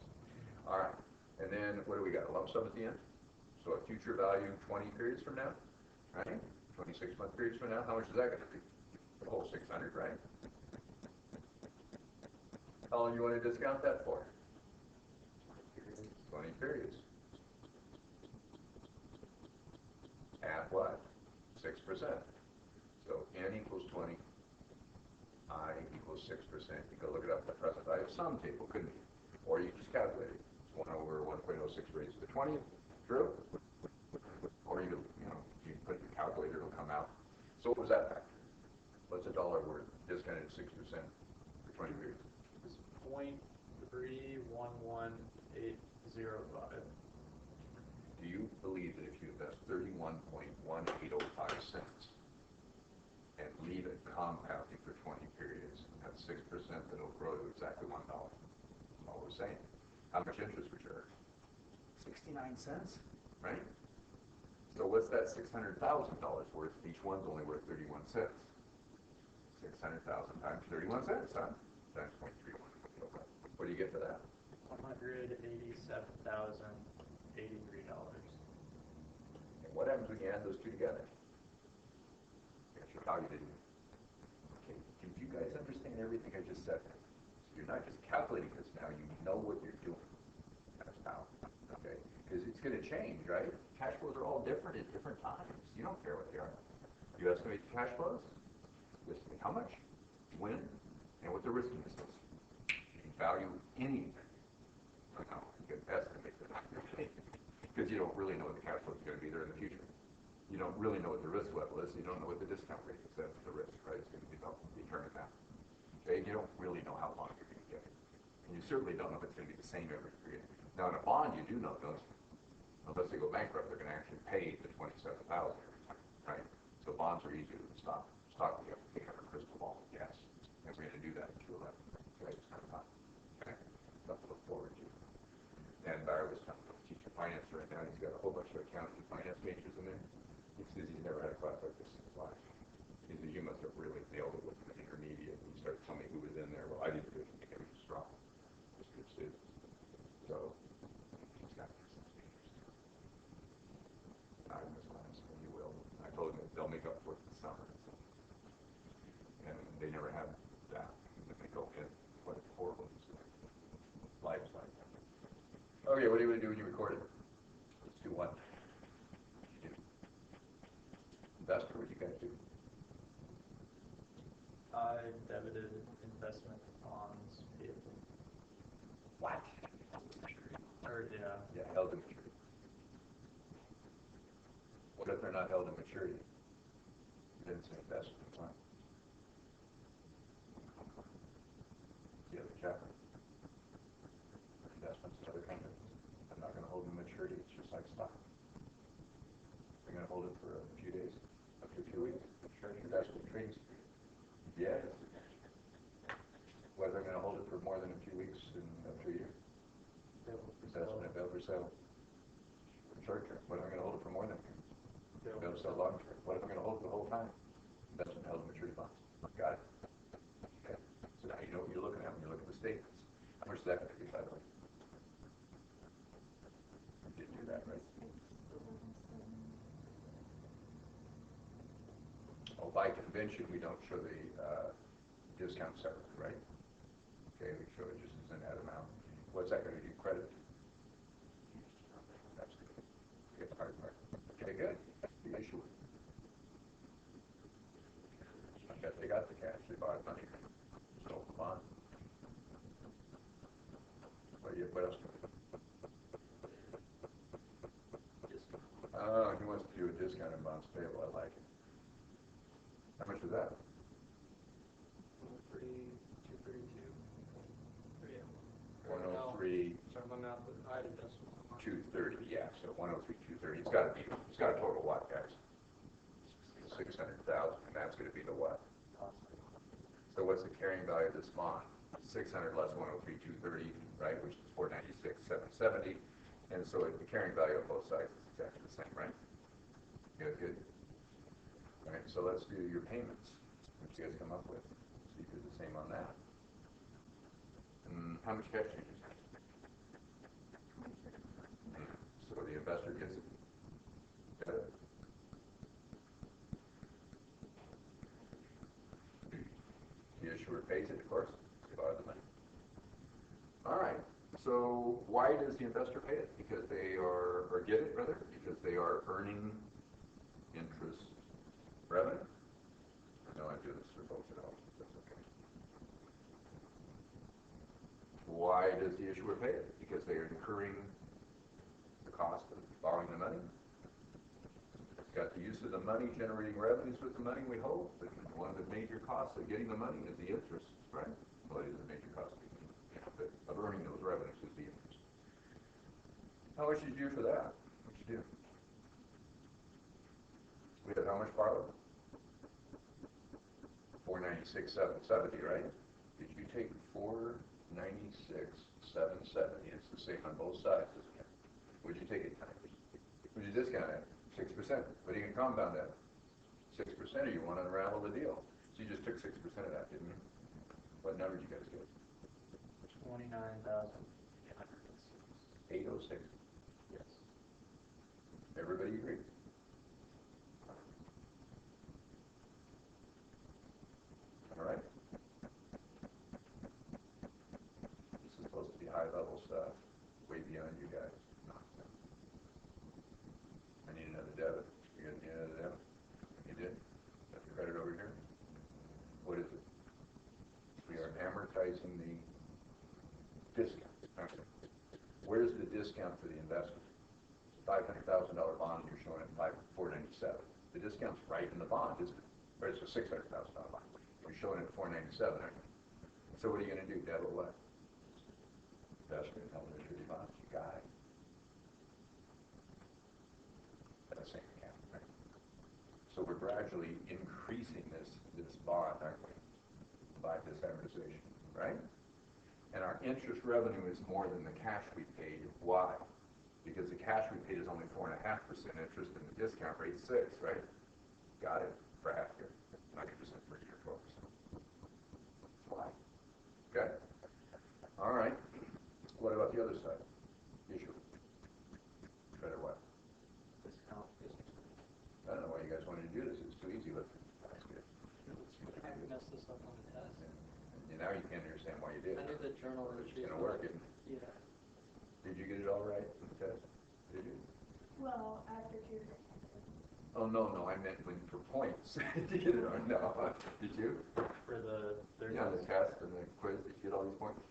All right. And then what do we got? A lump sum at the end? So a future value 20 periods from now, right? 26-month periods from now. How much is that going to be? The whole 600, right? How long do you want to discount that for? 20 periods. At what? 6%. So N equals 20. I equals 6%. You can look it up in the present value of sum table, couldn't you? Or you just calculate it. 1 over 1.06 raised to the 20th. True? Or you put your calculator, it'll come out. So what was that factor? What's a dollar worth? Discounted 6% for 20 periods. It's 0.311805. Do you believe that if you invest 31.1805 cents and leave it compounding for 20 periods at 6%, that it'll grow to exactly $1? That's all we're saying. How much interest would you earn? 69 cents. Right? So what's that $600,000 worth? Each one's only worth 31 cents. 600,000 times 31 cents, huh? Times 0.31. What do you get for that? $187,083. And what happens when you add those two together? That's your value, didn't you? Okay, did you guys understand everything I just said? So you're not just calculating this now, you know what you're doing. That's how. Okay? Because it's going to change, right? Cash flows are all different at different times. You don't care what they are. You estimate the cash flows? You estimate how much, when, and what the riskiness is. You can value anything. No, you can estimate the value because you don't really know what the cash flow is going to be there in the future. You don't really know what the risk level is. You don't know what the discount rate is. That's the risk, right? It's going to determine that. Okay, and you don't really know how long you're going to get it. And you certainly don't know if it's going to be the same every period. Now, in a bond, you do know, don't you? Unless they go bankrupt, they're going to actually pay the $27,000 every time, right? So bonds are easier than stock. Stock, we have a crystal ball, yes. debited investment bonds payable. What? Or, yeah. Yeah, held to maturity. What if they're not held to maturity? Then it's an investment fund. The other chapter. Investments in other companies. I'm not going to hold them to maturity. It's just like stock. They're going to hold it for a few days, up to a few weeks. Sure, that's what trading security. Yes. Whether they're going to hold it for more than a few weeks and up to a year. Investment available for sale. Short term. What if I'm going to hold it for more than a year? Available for sale long term. What if I'm going to hold it the whole time? Investment held in maturity bonds. Got it? Okay. So now you know what you're looking at when you look at the statements. How much is that going to be, by the way? You didn't do that, right? Oh, by convention, we don't show the discount separately, right? Okay, we show it just as a net amount. What's that going to do? Credit? That's good. Okay, all right. Okay, good. The issue. I bet they got the cash. They bought money. Sold the bond. What else? Oh, he wants to do a discount in bonds payable. I like it. How much was that? 103. Sorry, my math was, I did this one. 230, yeah, so 103, 230. It's got to total what, guys? 600,000, and that's going to be the what? So what's the carrying value of this bond? 600 less 103, 230, right, which is 496, 770. And so the carrying value of both sides is exactly the same, right? Good. All right, so let's do your payments. What you guys come up with? See if you're the same on that. How much cash did you use? So the investor gets it. Got it. The issuer pays it, of course. They borrow the money. All right. So why does the investor pay it? Because they are, or get it rather, because they are earning interest revenue. I know I do this for both at all. That's okay. Why does the issuer pay it? Because they are incurring the cost of borrowing the money. It's got the use of the money, generating revenues with the money we hold. But one of the major costs of getting the money is the interest, right? Well, it is a major cost of earning those revenues is the interest. How much did you do for that? What'd you do? We had how much borrowed? 496,770, right? Did you take 496,770? It's the same on both sides, isn't it? Would you take it times? Would you discount it? 6%. What are you going to compound that? 6%, or you want to unravel the deal? So you just took 6% of that, didn't you? What number did you guys get? 806. Yes. Everybody agree? All right. This is supposed to be high-level stuff, way beyond you guys. I need another debit. You got another debit? You did? Got the credit over here? What is it? We are amortizing the discount. Okay. Where's the discount for the investment? $500,000 bond, you're showing it 497. The discount's right in the bond, isn't it? Or it's a $600,000 bond. You're showing it at 497, aren't you? So what are you going to do? Debit what? Investment held in maturity bonds. You got it. That's the same account, right? So we're gradually increasing this bond, aren't we? By this amortization, right? And our interest revenue is more than the cash we paid. Why? Because the cash we paid is only 4.5% interest and the discount rate 6, right? Got it? For half year. 90% per year, 12%. Why? Okay. All right. What about the other side? Issue. Credit what? Discount. I don't know why you guys wanted to do this. It's too easy. Let's get it. I messed this up on the test. And now you can't understand why you did I it. knew the journal It's entry. going to work, isn't it? Yeah. Did you get it all right in the test? Did you? Well, after tutoring. Oh, no, I meant when for points. Did you get it all? No. Did you? For the there's Yeah, the test and the quiz, did you get all these points?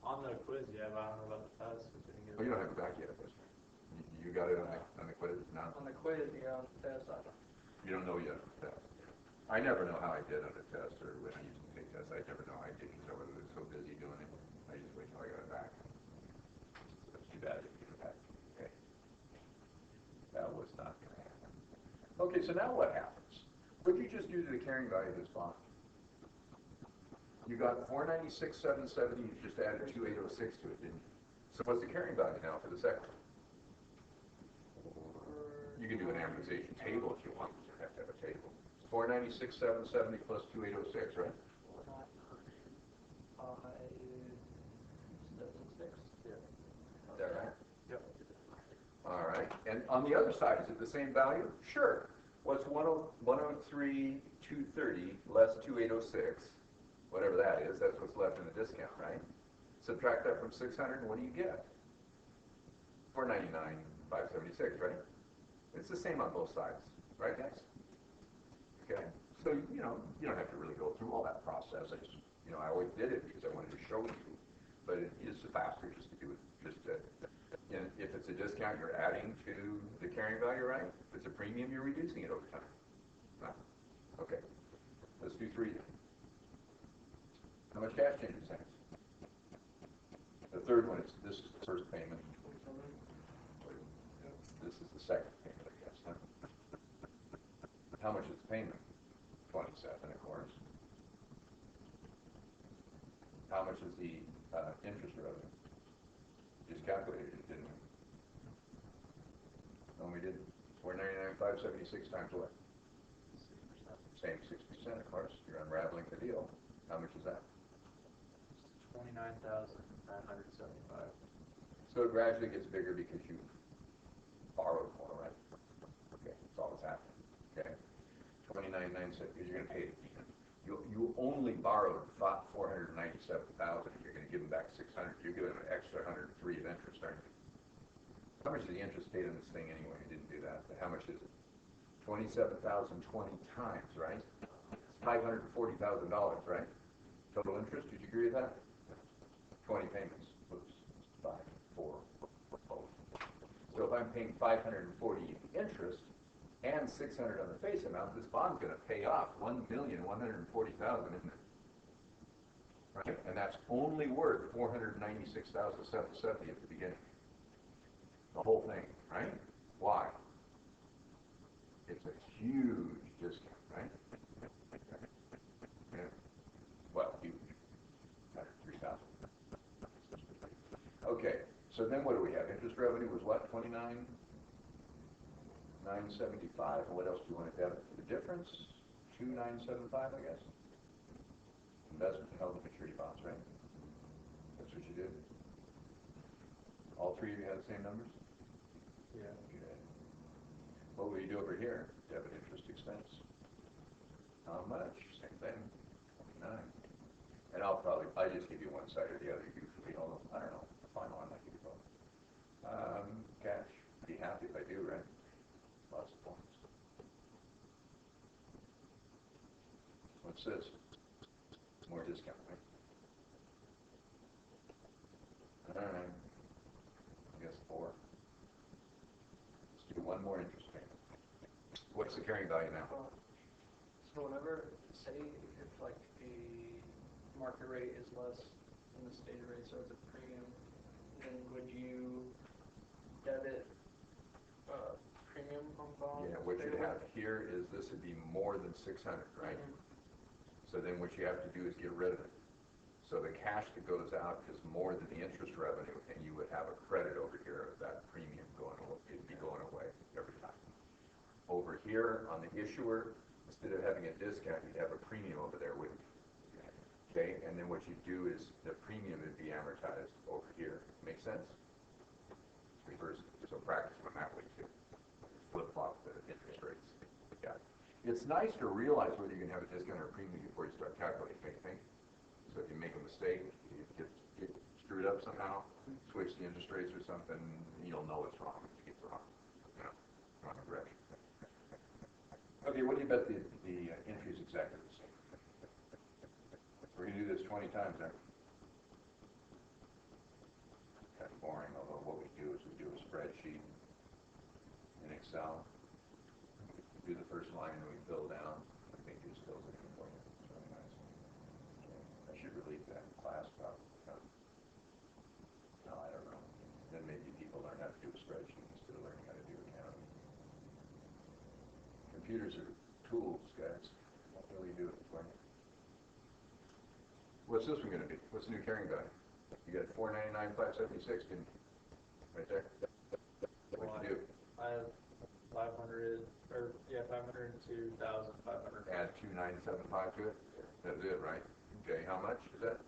on the quiz, yeah, but I don't know about the test. 'Cause we didn't get Oh, you don't have it back yet, but you got it on the quiz? No? On the quiz, yeah, on the test, I don't. You don't know yet on the test. I never know how I did on the test or when I used to take tests. I never know how I did because I was so busy doing it. I just wait till I got it back. So that's too bad I didn't get it back. Okay. That was not going to happen. Okay, so now what happens? What did you just do to the carrying value of this bond? You got 496,770. You just added 2,806 to it, didn't you? So what's the carrying value now for the second? You can do an amortization table if you want. You have to have a table. 496,770 plus 2,806, right? 576. Yeah. Is that right? Yep. All right. And on the other side, is it the same value? Sure. What's 103,230 less 2,806? Whatever that is, that's what's left in the discount, right? Subtract that from 600, and what do you get? 499,576, right? It's the same on both sides, right, guys? Okay. So you don't have to really go through all that process. I always did it because I wanted to show you, but it is faster just to do it. If it's a discount, you're adding to the carrying value, right? If it's a premium, you're reducing it over time. No? Okay. Let's do 3 then. How much cash changes hands? The third one is, this is the first payment. This is the second payment, I guess, huh? How much is the payment? 27, of course. How much is the interest revenue? Just calculated it, didn't we? No, we didn't. 499,576 times what? 6%. Same 6%, of course. You're unraveling the deal. How much is that? 29,975. So it gradually gets bigger because you borrowed more, right? Okay, that's all that's happening. Okay, 29,976 because you're going to pay it. You only borrowed 497,000. You're going to give them back 600. You're giving them an extra 103 of interest, aren't you? How much is the interest paid on this thing anyway? You didn't do that. But how much is it? 27,020 times, right? $540,000, right? Total interest. Did you agree with that? 20 payments. Oops. 5, 4, 4. So if I'm paying 540 interest and 600 on the face amount, this bond's going to pay off 1,140,000, isn't it? Right? And that's only worth 496,770 at the beginning. The whole thing, right? Why? It's a huge discount, right? Yeah. Well, huge. 3,000. Okay, so then what do we have? Interest revenue was what? 29,975. And what else do you want to debit for the difference? 2,975, I guess. Investment held in maturity bonds, right? That's what you did. All three of you had the same numbers? Yeah. Okay. What will you do over here? Debit interest expense. How much? Same thing. 29. And I just give you one side or the other usually, although, I don't know, final I might give you both. Cash. Be happy if I do, right? Lots of points. What's this? More discount, right? Alright. I guess 4. Let's do one more interest payment. What's the carrying value now? So whenever, say, if like a market rate is less than the stated rate, so it's a premium, then would you debit premium on bonds? Yeah, what you'd have here is this would be more than 600, right? So then what you have to do is get rid of it. So the cash that goes out is more than the interest revenue, and you would have a credit over here of that premium going away. It'd be going away every time. Over here on the issuer, instead of having a discount, you'd have a premium over there with you. Okay, and then what you do is the premium would be amortized over here. Make sense? Reverse. So practice on that way too. Flip-flop the interest rates. Yeah. It's nice to realize whether you can have a discount or a premium before you start calculating, don't you think? So if you make a mistake, you get screwed up somehow, switch the interest rates or something, you'll know it's wrong if you get the wrong direction. Okay, what do you bet the entry is exactly the same? 20 times there. Kind of boring, although what we do is we do a spreadsheet in Excel. We do the first line and we fill down. I think it just fills it in for you. It's really nice. Okay. I should relieve that class probably. No, I don't know. Then maybe people learn how to do a spreadsheet instead of learning how to do accounting. Computers are tools, guys. Won't really do it for you. What's this one going to be? What's the new carrying value? You got $499,576, didn't you? Right there. What'd you do? I have 500, or yeah, 502,500. Add 2,975 to it. That's it, right? Okay. How much is that?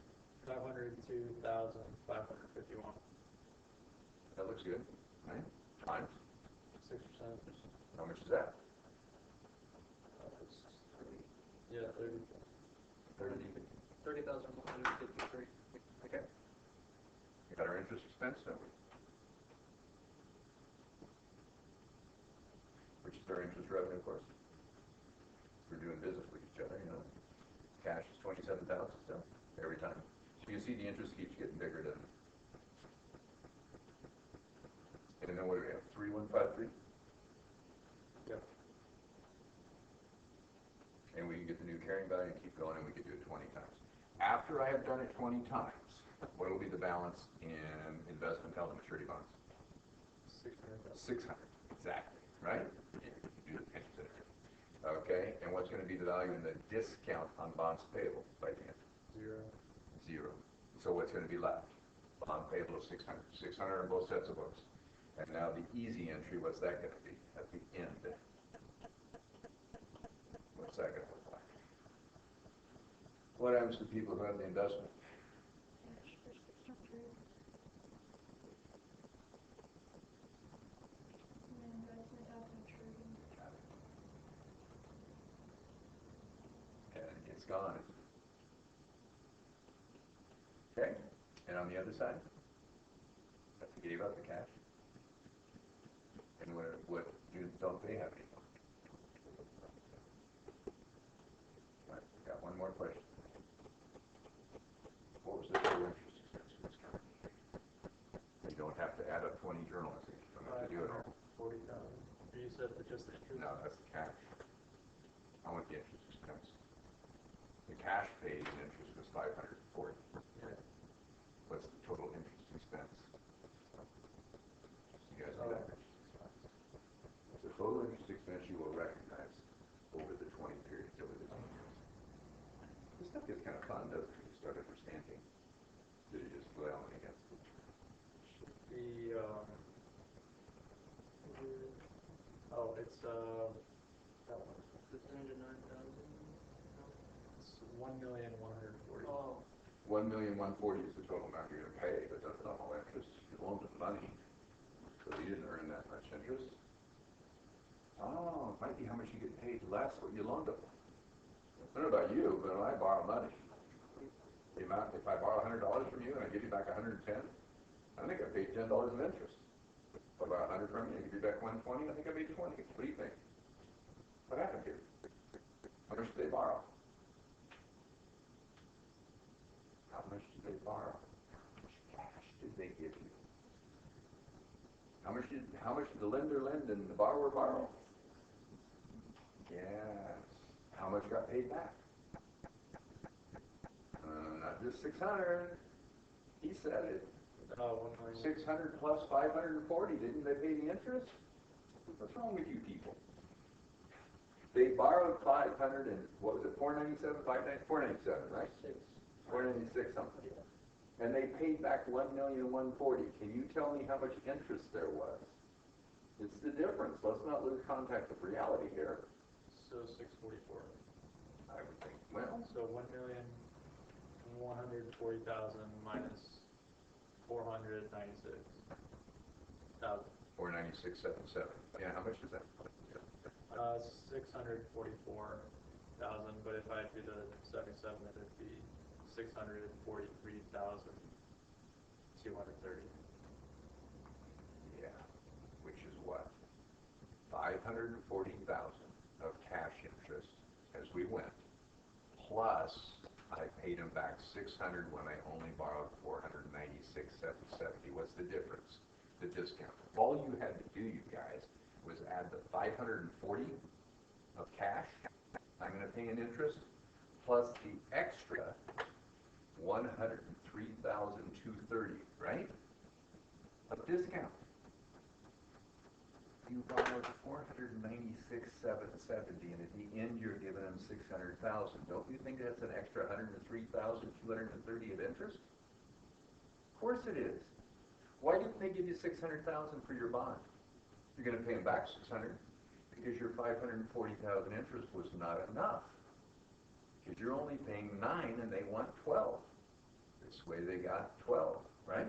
502,551. That looks good, right? Times 6%. how much is that? Yeah, 30. 30,153. Okay. We got our interest expense, don't we? Which is our interest revenue, of course. We're doing business with each other, you know. Cash is 27,000 still, every time. So you see the interest keeps getting bigger, doesn't it? And then what do we have? 3153? Yep. And we can get the new carrying value and keep going, and we can do it 20 times. After I have done it 20 times, what will be the balance in investment held to maturity bonds? 600,000. 600, exactly, right? Yeah, you do the pennies there. Okay, and what's going to be the value in the discount on bonds payable by the end? 0. 0. So what's going to be left? Bond payable of 600. 600 on both sets of books. And now the easy entry, what's that going to be at the end? What's that going to look like? What happens to people who have the investment? Cash for 600. And then investment held to maturity. Got it. And it's gone. Okay. And on the other side, you gave up the cash. And what don't they have anymore? All right, got one more question. What was the total interest expense for this company? You don't have to add up 20 journals. You don't have to do it all. 40,000. You said that just the interest? No, that's the cash. I want the interest expense. The cash paid in interest was 540. Yeah. What's the total interest expense? You guys know that? The total interest expense you will recognize over the 20 periods, over the 10 years. This stuff gets kind of fun, doesn't it? You start understanding that it just fell against it. The, it's, that one. The 309,000. It's 1,140,000. Oh, 1,140,000 is the total amount you're going to pay, but that's not all interest. You loaned them money, so you didn't earn that much interest. Oh, it might be how much you get paid less what you loaned them. I don't know about you, but when I borrow money, the amount, if I borrow $100 from you and I give you back 110, I think I paid $10 of interest. If I borrow 100 from you and I give you back 120, I think I paid 20. What do you think? What happened here? How much did they borrow? How much did they borrow? How much cash did they give you? How much did the lender lend and the borrower borrow? Yes. How much got paid back? Not just 600. He said it. 1,000,000. 600 plus 540. Didn't they pay the interest? What's wrong with you people? They borrowed 500 and what was it? 497, 497, right? 496 something. And they paid back 1,140,000. Can you tell me how much interest there was? It's the difference. Let's not lose contact with reality here. So 644. I would think. Well, So 1,140,000 minus 496,000. 496.77. Yeah, how much is that? 644,000. But if I do the 77, it'd be 643,230. Yeah, which is what? 540,000 of cash interest as we went, plus I paid them back 600 when I only borrowed 496.70. What's the difference? The discount. All you had to do, you guys, was add the 540 of cash I'm going to pay in interest, plus the extra 103,230, right? Of discount. You borrowed 496,770, and at the end you're giving them 600,000. Don't you think that's an extra 103,230 of interest? Of course it is. Why didn't they give you 600,000 for your bond? You're going to pay them back 600 because your 540,000 interest was not enough. Because you're only paying 9 and they want 12. This way they got 12, right?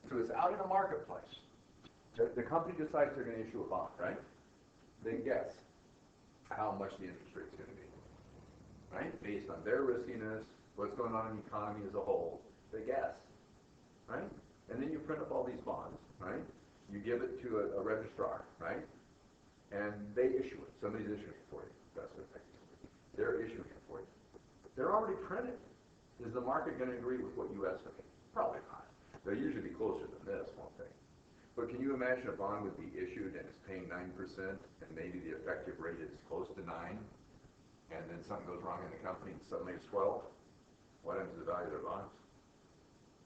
So it's out in the marketplace. The company decides they're going to issue a bond, right? They guess how much the interest rate is going to be, right? Based on their riskiness, what's going on in the economy as a whole, they guess, right? And then you print up all these bonds, right? You give it to a registrar, right? And they issue it. Somebody's issuing it for you. That's what they do. They're issuing it for you. They're already printed. Is the market going to agree with what you estimate? Probably not. They'll usually be closer than this, won't they? But can you imagine a bond would be issued and it's paying 9% and maybe the effective rate is close to 9 and then something goes wrong in the company and suddenly it's 12? What happens to the value of their bonds?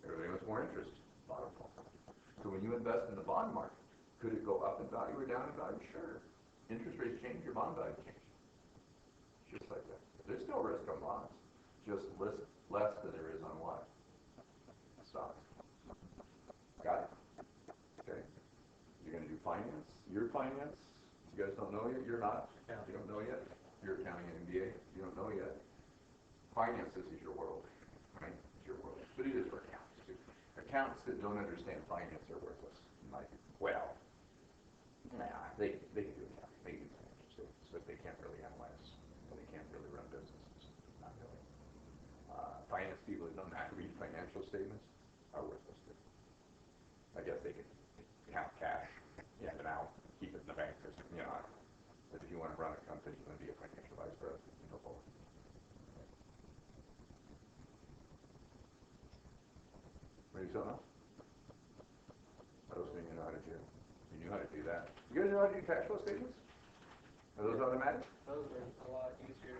Everybody wants more interest. Bottom line. So when you invest in the bond market, could it go up in value or down in value? Sure. Interest rates change, your bond value changes. Just like that. There's still risk on bonds. Just less than there is on what? Stocks. Got it? Okay. You're going to do finance. Your finance. You guys don't know yet. You're not. Yeah. You don't know yet. You're accounting and MBA. You don't know yet. Finances is your world. Right? It's your world. But it is for accountants too. Accountants that don't understand finance are worthless. Well, nah, they can do accounting. They can do financial statements, but they can't really analyze. And they can't really run businesses. Not really. Finance people that don't know how to read financial statements are worthless too. I guess they can count cash, in and out, keep it in the bank, or something, you know. But if you want to run a company, you want to be a financial vice president, you know both. Maybe something else? What else do you know how to do? You knew how to do that. You guys know how to do cash flow statements? Are those automatic? Those are a lot easier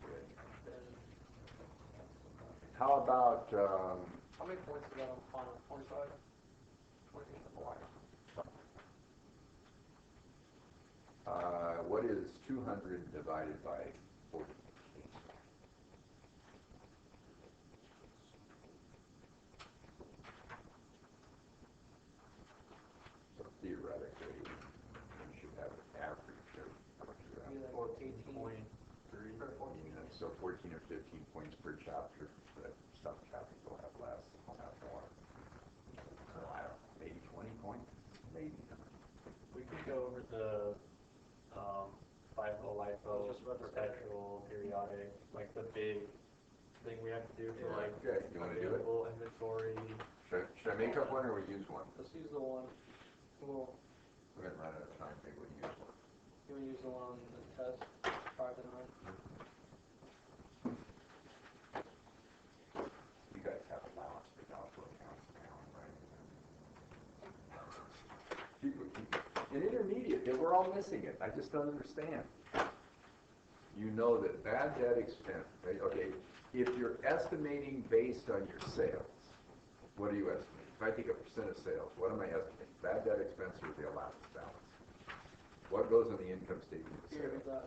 than, How about, how many points is that on final? 25? 20? What is 200 divided by 40? So theoretically, you should have an average of Be like 14.3. or 14. so 14 or 15 points per chapter. But some chapters will have less, will have more. So I don't know, maybe 20 points, maybe. We could go over the FIFO, LIFO, Just about to say. perpetual, periodic, like the big thing we have to do for like Okay, you want to do it? available inventory. Should I make up one or we use one? Let's use the one. Well, We're going to run out of time. Maybe we'll use one. you want to use the one on the test, 5 and 9. You guys have allowance for doubtful accounts now, right? People, in intermediate, they were all missing it. I just don't understand. You know that bad debt expense, right? Okay, if you're estimating based on your sales, what are you estimating? If I take a percent of sales, what am I estimating? Bad debt expense or the allowance balance? What goes on the income statement of Here, sales? that.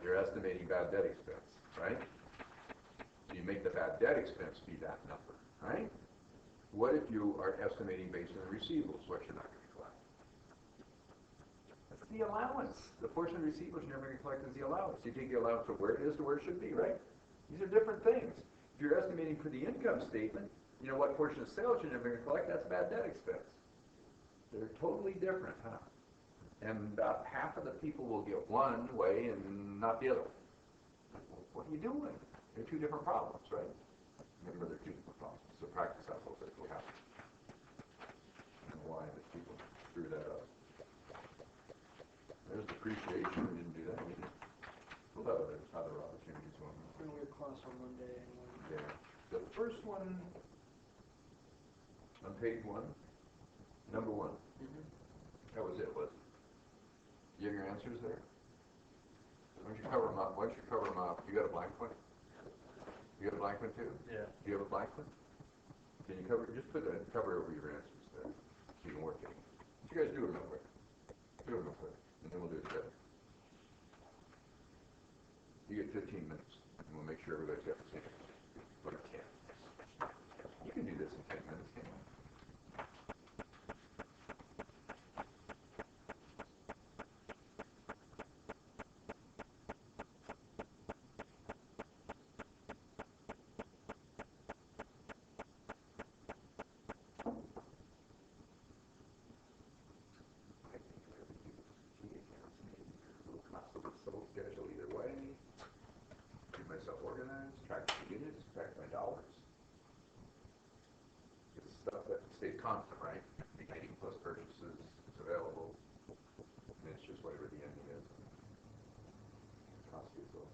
You're estimating bad debt expense, right? So you make the bad debt expense be that number, right? What if you are estimating based on the receivables, what you're not going to collect? That's the allowance. The portion of receivables you're never going to collect is the allowance. You take the allowance from where it is to where it should be, right? These are different things. If you're estimating for the income statement, you know what portion of sales you're never going to collect, that's bad debt expense. They're totally different, huh? And about half of the people will get one way and not the other. What are you doing? They're two different problems, right? Remember, they're two different problems. So practice that whole thing will happen. I don't know why, but people screw that up. There's depreciation. We didn't do that. We'll have other opportunities. We're in a weird class on Monday. And Yeah. The first one, on page 1, number 1, that was it, wasn't it? You have your answers there? Why don't you cover them up? Why don't you cover them up? You got a blank one? You got a blank one too? Yeah. Do you have a blank one? Can you cover, just put a cover over your answers there, so you can work it. You guys do it real quick. Do it real quick, and then we'll do it together. You get 15 minutes, and we'll make sure everybody's got the same answer. Or 10. You can do this in 10 minutes, can't you? Possible schedule either way. Keep myself organized, track my units, track my dollars. It's stuff that stays constant, right? Beginning plus purchases is available. And it's just whatever the ending is. Cost is all.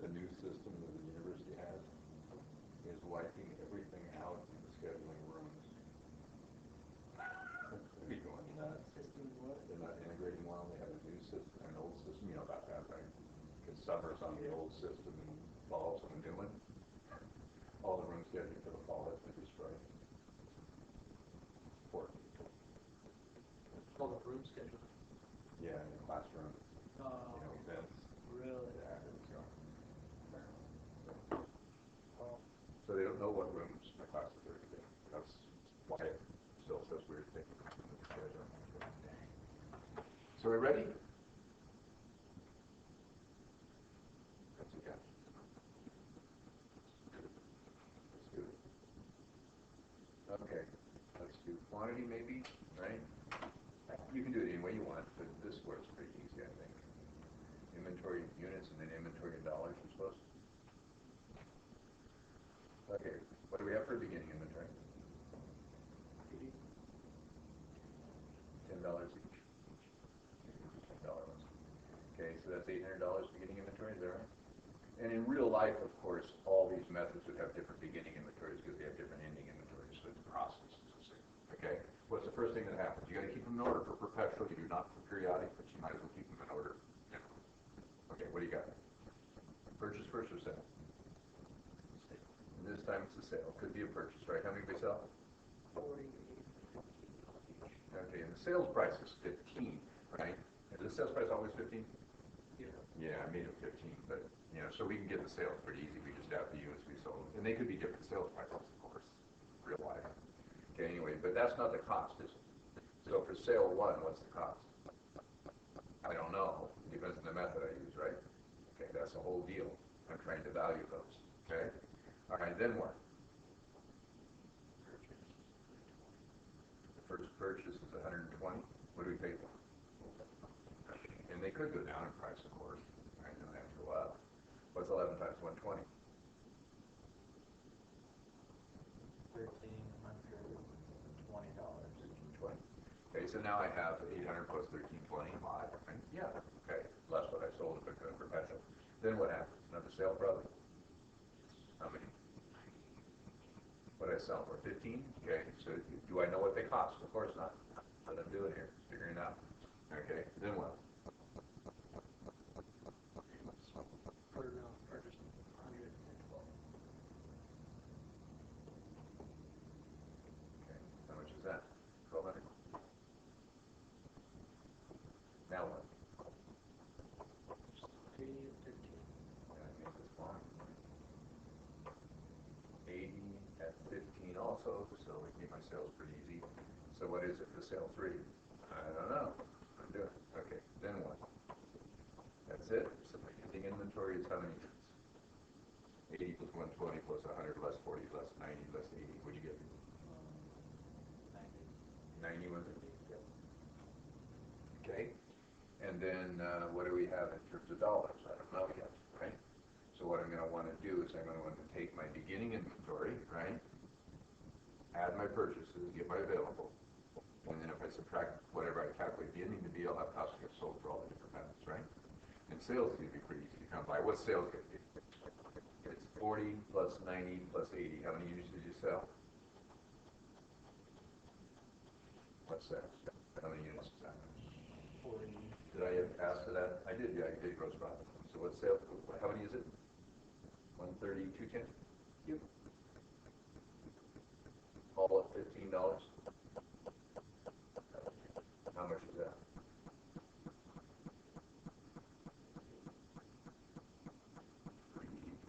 the new system that the university has is wiping everything out and scheduling rooms. They'd be going nuts. System what? They're not integrating well. They have a new system, an old system. You know about that, right? Because summer's on the old system and fall's on the new one. All the room scheduling for the fall has been destroyed. Poor people. Called a room schedule. Yeah, in the classroom, events. Really? Yeah, it was going. Well, So they don't know what rooms my classes are in. That's why it still says weird things. So we ready? That's again. Let's do it. Okay, let's do quantity maybe, right? You can do it any way you want, but this works pretty easy, I think. Inventory units and then inventory in dollars, I suppose. Okay, what do we have for beginning inventory? $10 each. $10 ones. Okay, so that's $800 beginning inventory, is that right? And in real life, of course, all these methods would have different beginning inventories because they have different ending inventories, so the process is the same. Okay, what's the first thing that happens? You got to keep them in order for perpetual. You do not for periodic, but you might as well keep them in order. Okay, what do you got? Purchase first or sale? And this time it's a sale. Could be a purchase, right? How many we sell? 48. Okay, and the sales price is 15, right? Is the sales price always 15? Yeah. Yeah, I made it 15, but so we can get the sales pretty easy. We just have the units we sold, and they could be different sales prices, of course, real life. Okay, anyway, but that's not the cost, is it? So for sale one, what's the cost? I don't know. It depends on the method I use, right? Okay, that's the whole deal. I'm trying to value those. Okay. All right, then what? The first purchase is 120. What do we pay for? And they could go down in price, of course. Right, they don't have to go up. What's 11 times 120? $1,320. 1320. Okay, so now I have 800 plus 1320. Right? Yeah. Okay, less what I sold if I could perpetual. Then what happens? Another sale, probably. How many? What did I sell for? 15? Okay, so do I know what they cost? Of course not. What I'm doing here is figuring it out. Okay, then what? Purchase 112. Okay, how much is that? 1200. Now what? 80 and 15. Can I make this long? 80 at 15 also, so we keep my sales pretty easy. So what is it for sale 3? I don't know. I'm doing it. Okay, then what? That's it. So my ending inventory is how many units? 80 plus 120 plus 100 less 40 less 90 less 80. What'd you get? 90 was it? Yep. Okay. And then what do we have in terms of dollars? I don't know yet, right? So what I'm going to want to do is I'm going to want to take my beginning inventory, right? Add my purchases, get my available. And then if I subtract whatever I calculate the ending to be, I'll have cost of goods sold for all the different methods, right? And sales is going to be pretty easy to come by. What's sales going to be? It's 40 plus 90 plus 80. How many units did you sell? What's that? How many units is that? 40. Did I ask for that? I did, yeah, I did gross profit. So what's sales? How many is it? 130, 210? Yep. All at $15? How much is that?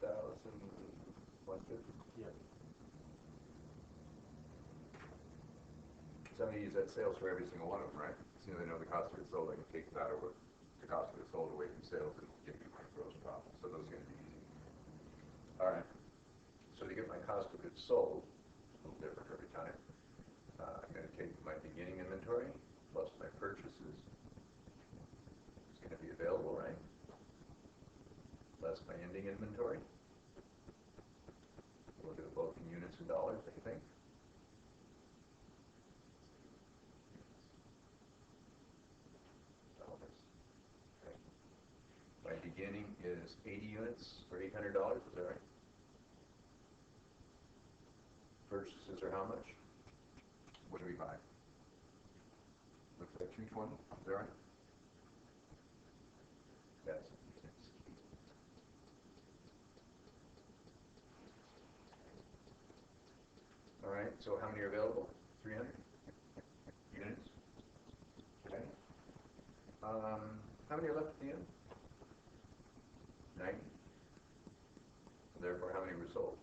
$3,150? Yep. So I'm going to use that sales for every single one of them, right? As soon as I know the cost of goods sold, I can take that over the cost of goods sold away from sales and give me my gross profit. So those are going to be easy. All right. So to get my cost of goods sold, a little different every time. I'm going to take my beginning inventory plus my purchases. It's going to be available, right? Less my ending inventory. We'll do it both in units and dollars, I think. Dollars. Okay. My beginning is 80 units for $800, is that right? Purchases are how much? What do we buy? Looks like 220, is that right? That's all right, so how many are available? 300 units? Okay. How many are left at the end? 90. So therefore, how many were sold?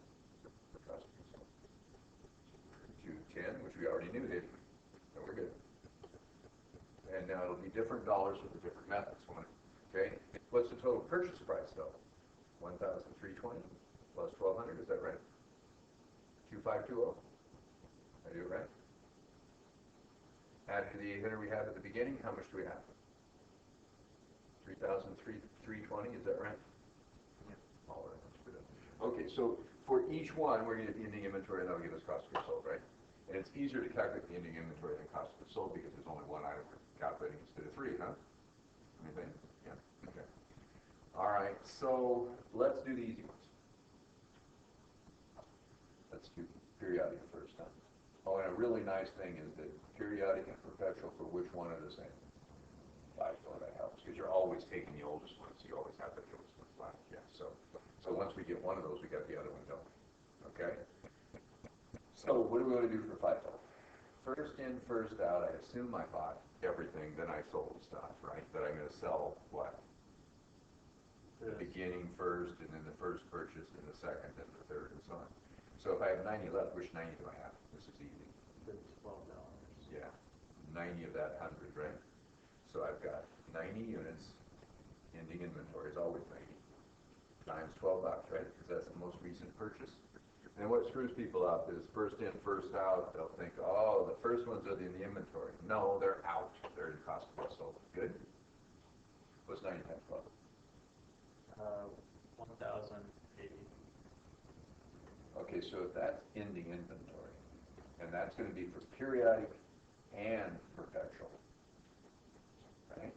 210, which we already knew, didn't we? So we're good. And now it'll be different dollars with the different methods. Okay. What's the total purchase price though? 1,320 plus 1,200. Is that right? 2,520. I do it right? Add to the 800 we had at the beginning. How much do we have? 3,320. Is that right? Yeah. All right. Let's put it. Okay. So for each one, we're going to get the ending inventory, and that'll give us cost of goods sold, right? And it's easier to calculate the ending inventory than cost of goods sold because there's only one item we're calculating instead of three, huh? Anything? Yeah. Okay. All right. So let's do the easy ones. Let's do periodic first, huh? Oh, and a really nice thing is that periodic and perpetual for which one are the same? FIFO, that helps because you're always taking the oldest ones. You always have the oldest ones left. Yeah. So once we get one of those, we got the other one going. Okay. So what do we want to do for FIFO? First in, first out. I assume I bought everything, then I sold stuff, right? That I'm going to sell what? The beginning first, and then the first purchase, and the second, and the third, and so on. So if I have 90 left, which 90 do I have? This is easy. $12. Yeah, 90 of that 100, right? So I've got 90 units. Ending inventory is always 90 times 12 bucks, right? Because that's the most recent purchase. And what screws people up is first in, first out. They'll think, oh, the first ones are in the inventory. No, they're out. They're in cost of goods sold. Good? What's 90 times 12? 1,080. Okay, so if that's ending inventory, and that's going to be for periodic and perpetual, right?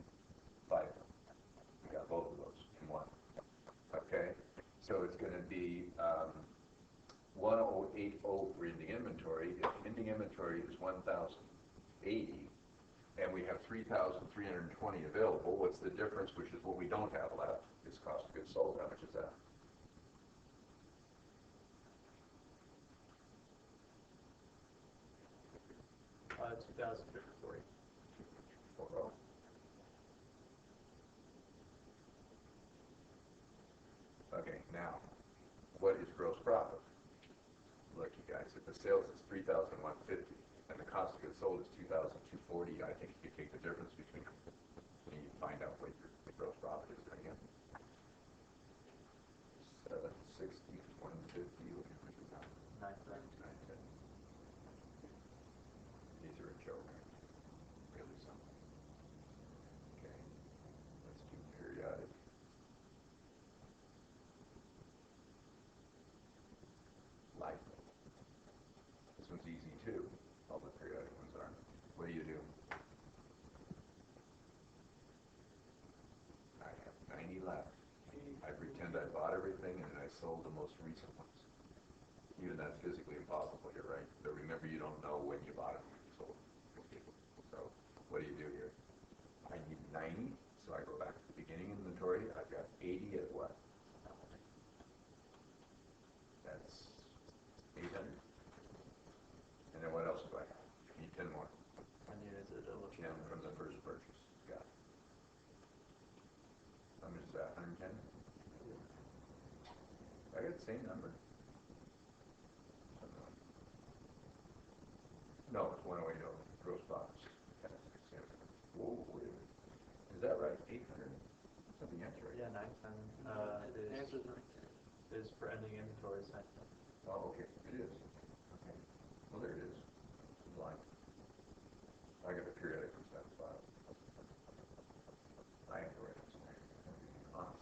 FIFO. We got both of those in one. Okay, so it's going to be 1080 for ending inventory. If ending inventory is 1,080, and we have 3,320 available, what's the difference, which is what we don't have left, is cost of goods sold. How much is that? $2,040. Okay, now, what is gross profit? Look, you guys, if the sales is 3,150 and the cost of goods sold is 2,240, I think you could take the difference between them and you find out what your gross profit is again. 760, 150, 910. 910. These are a joke. Really something. Okay, let's do periodic. Life. This one's easy too. All the periodic ones are. What do? I have 90 left. I pretend I bought everything and then I sold the most recent ones. Even that's physically impossible, you're right. But remember, you don't know when you bought it when you sold it. So what do you do here? I need 90, so I go back to the beginning inventory. I've got 80 at what? That's 800. And then what else do I have? I need 10 more. 10 units of double 10 from the first purchase. Got it. How much is that? 110? I got the same number. No, it's 108 gross profits. Whoa, wait a minute. Is that right? 800? Something else, right? Yeah, 910 Answer's 910. is for ending inventory. Oh, okay. It is. Okay. Well, there it is. Blind. I got the periodic from that file. I have the right answer. Awesome.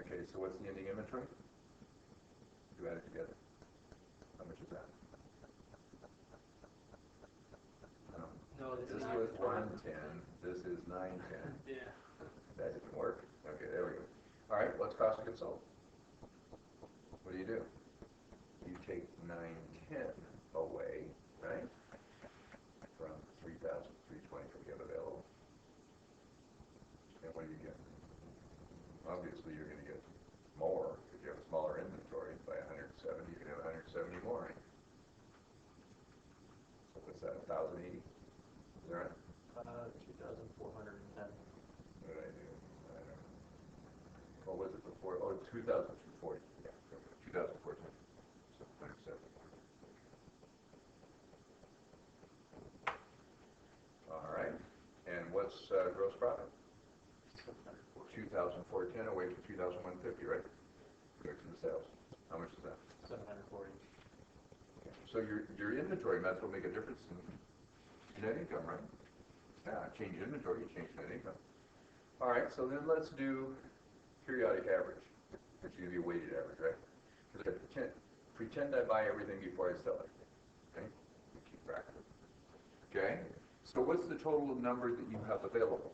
Okay, so what's the ending inventory? You add it together. How much is that? No, This is was 910. 110. This is 910. Yeah. That didn't work. Okay, there we go. All right. goods sold. What do? You take 910 away, right, from 3,320 that we have available. And what do you get? Obviously, you're going to get more if you have a smaller inventory. By 170, you can have 170 more. Right? So what's that, 1,080? Is that right? 2,410. What did I do? I don't know. What was it before? Oh, 2,240. Yeah, 2014. So 170. All right. And what's gross profit? 2,410 away from 2,150, right? Go to the sales. How much is that? 740. So your inventory method will make a difference in net income, right? Yeah, change inventory, you change net income. All right, so then let's do periodic average, which is going to be a weighted average, right? Because I pretend I buy everything before I sell it. Okay? We keep track of it. Okay? So what's the total number that you have available?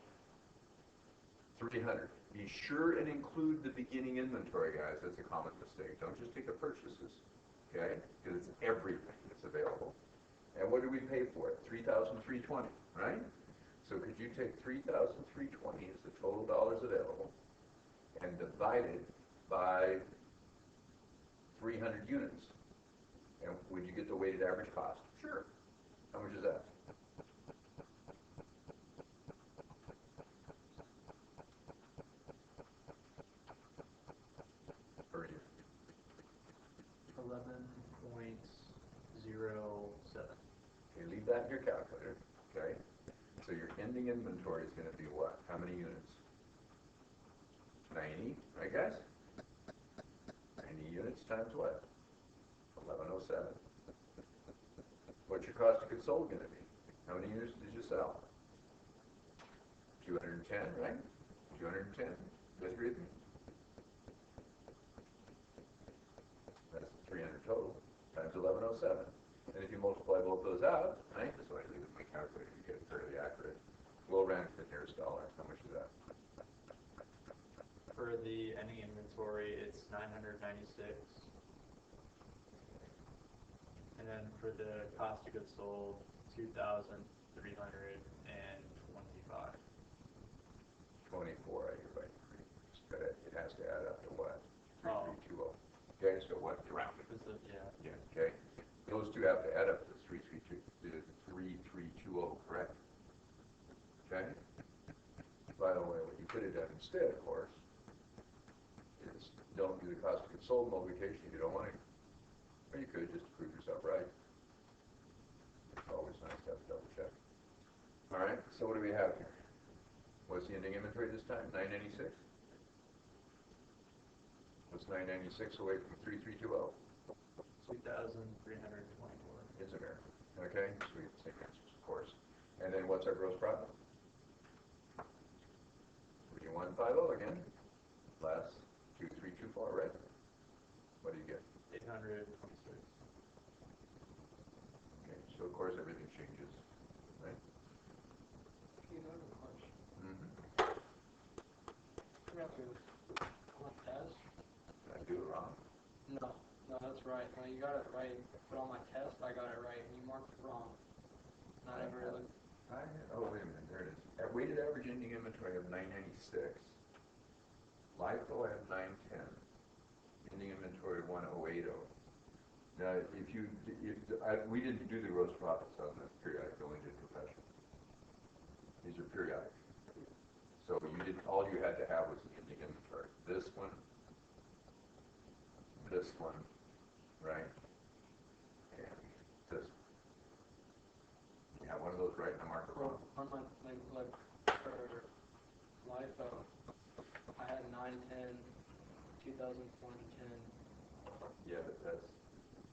300. Be sure and include the beginning inventory, guys. That's a common mistake. Don't just take the purchases, okay? Because it's everything that's available. And what do we pay for it? 3,320, right? So could you take 3,320 as the total dollars available and divide it by 300 units? And would you get the weighted average cost? Sure. How much is that? Per year. 11.07. Okay, leave that in your calculator, okay? So your ending inventory is going to be what? How many units? 90, right guys? 90 units times what? 1107. What's your cost of goods sold going to be? How many units did you sell? 210, right? 210. You guys agree with me? That's 300 total times 1107. And if you multiply both those out, right, that's why I leave it in my calculator, you get it fairly accurate. We'll round to the nearest dollar. How much is that? For the ending inventory, it's 996. And then for the cost of goods sold, 2,325. 24, I hear right. It has to add up to what? Oh. 3320. Okay, so what? Round it. Yeah. Yeah, okay. Those two have to add up to 3320, correct? Okay? By the way, what you could have done instead, of course, is don't do the cost of goods sold multiplication if you don't want to. Or you could just prove yourself right. It's always nice to have a double check. All right, so what do we have here? What's the ending inventory this time? 996? What's 996 away from 3320? 2,324. It's a miracle. Okay, sweet, same answers, of course. And then what's our gross profit? 3150 again, less 2324, right? What do you get? 826. Okay, so of course everything changes, right? You know the question. Mm-hmm. You have to on test? Did I do it wrong? No, that's right. No, you got it right. But on my test, I got it right, and you marked it wrong. Not ever looked. Oh, wait a minute, there it is. At weighted average ending inventory of 996. LIFO I have 910. Ending inventory 1080. Now, we didn't do the gross profits on the periodic, we only did professional. These are periodic. So all you had to have was the ending inventory. This one, right? And this one. You have one of those right in the market wrong. On my, like for LIFO, I had 910, 2,410. Yeah, but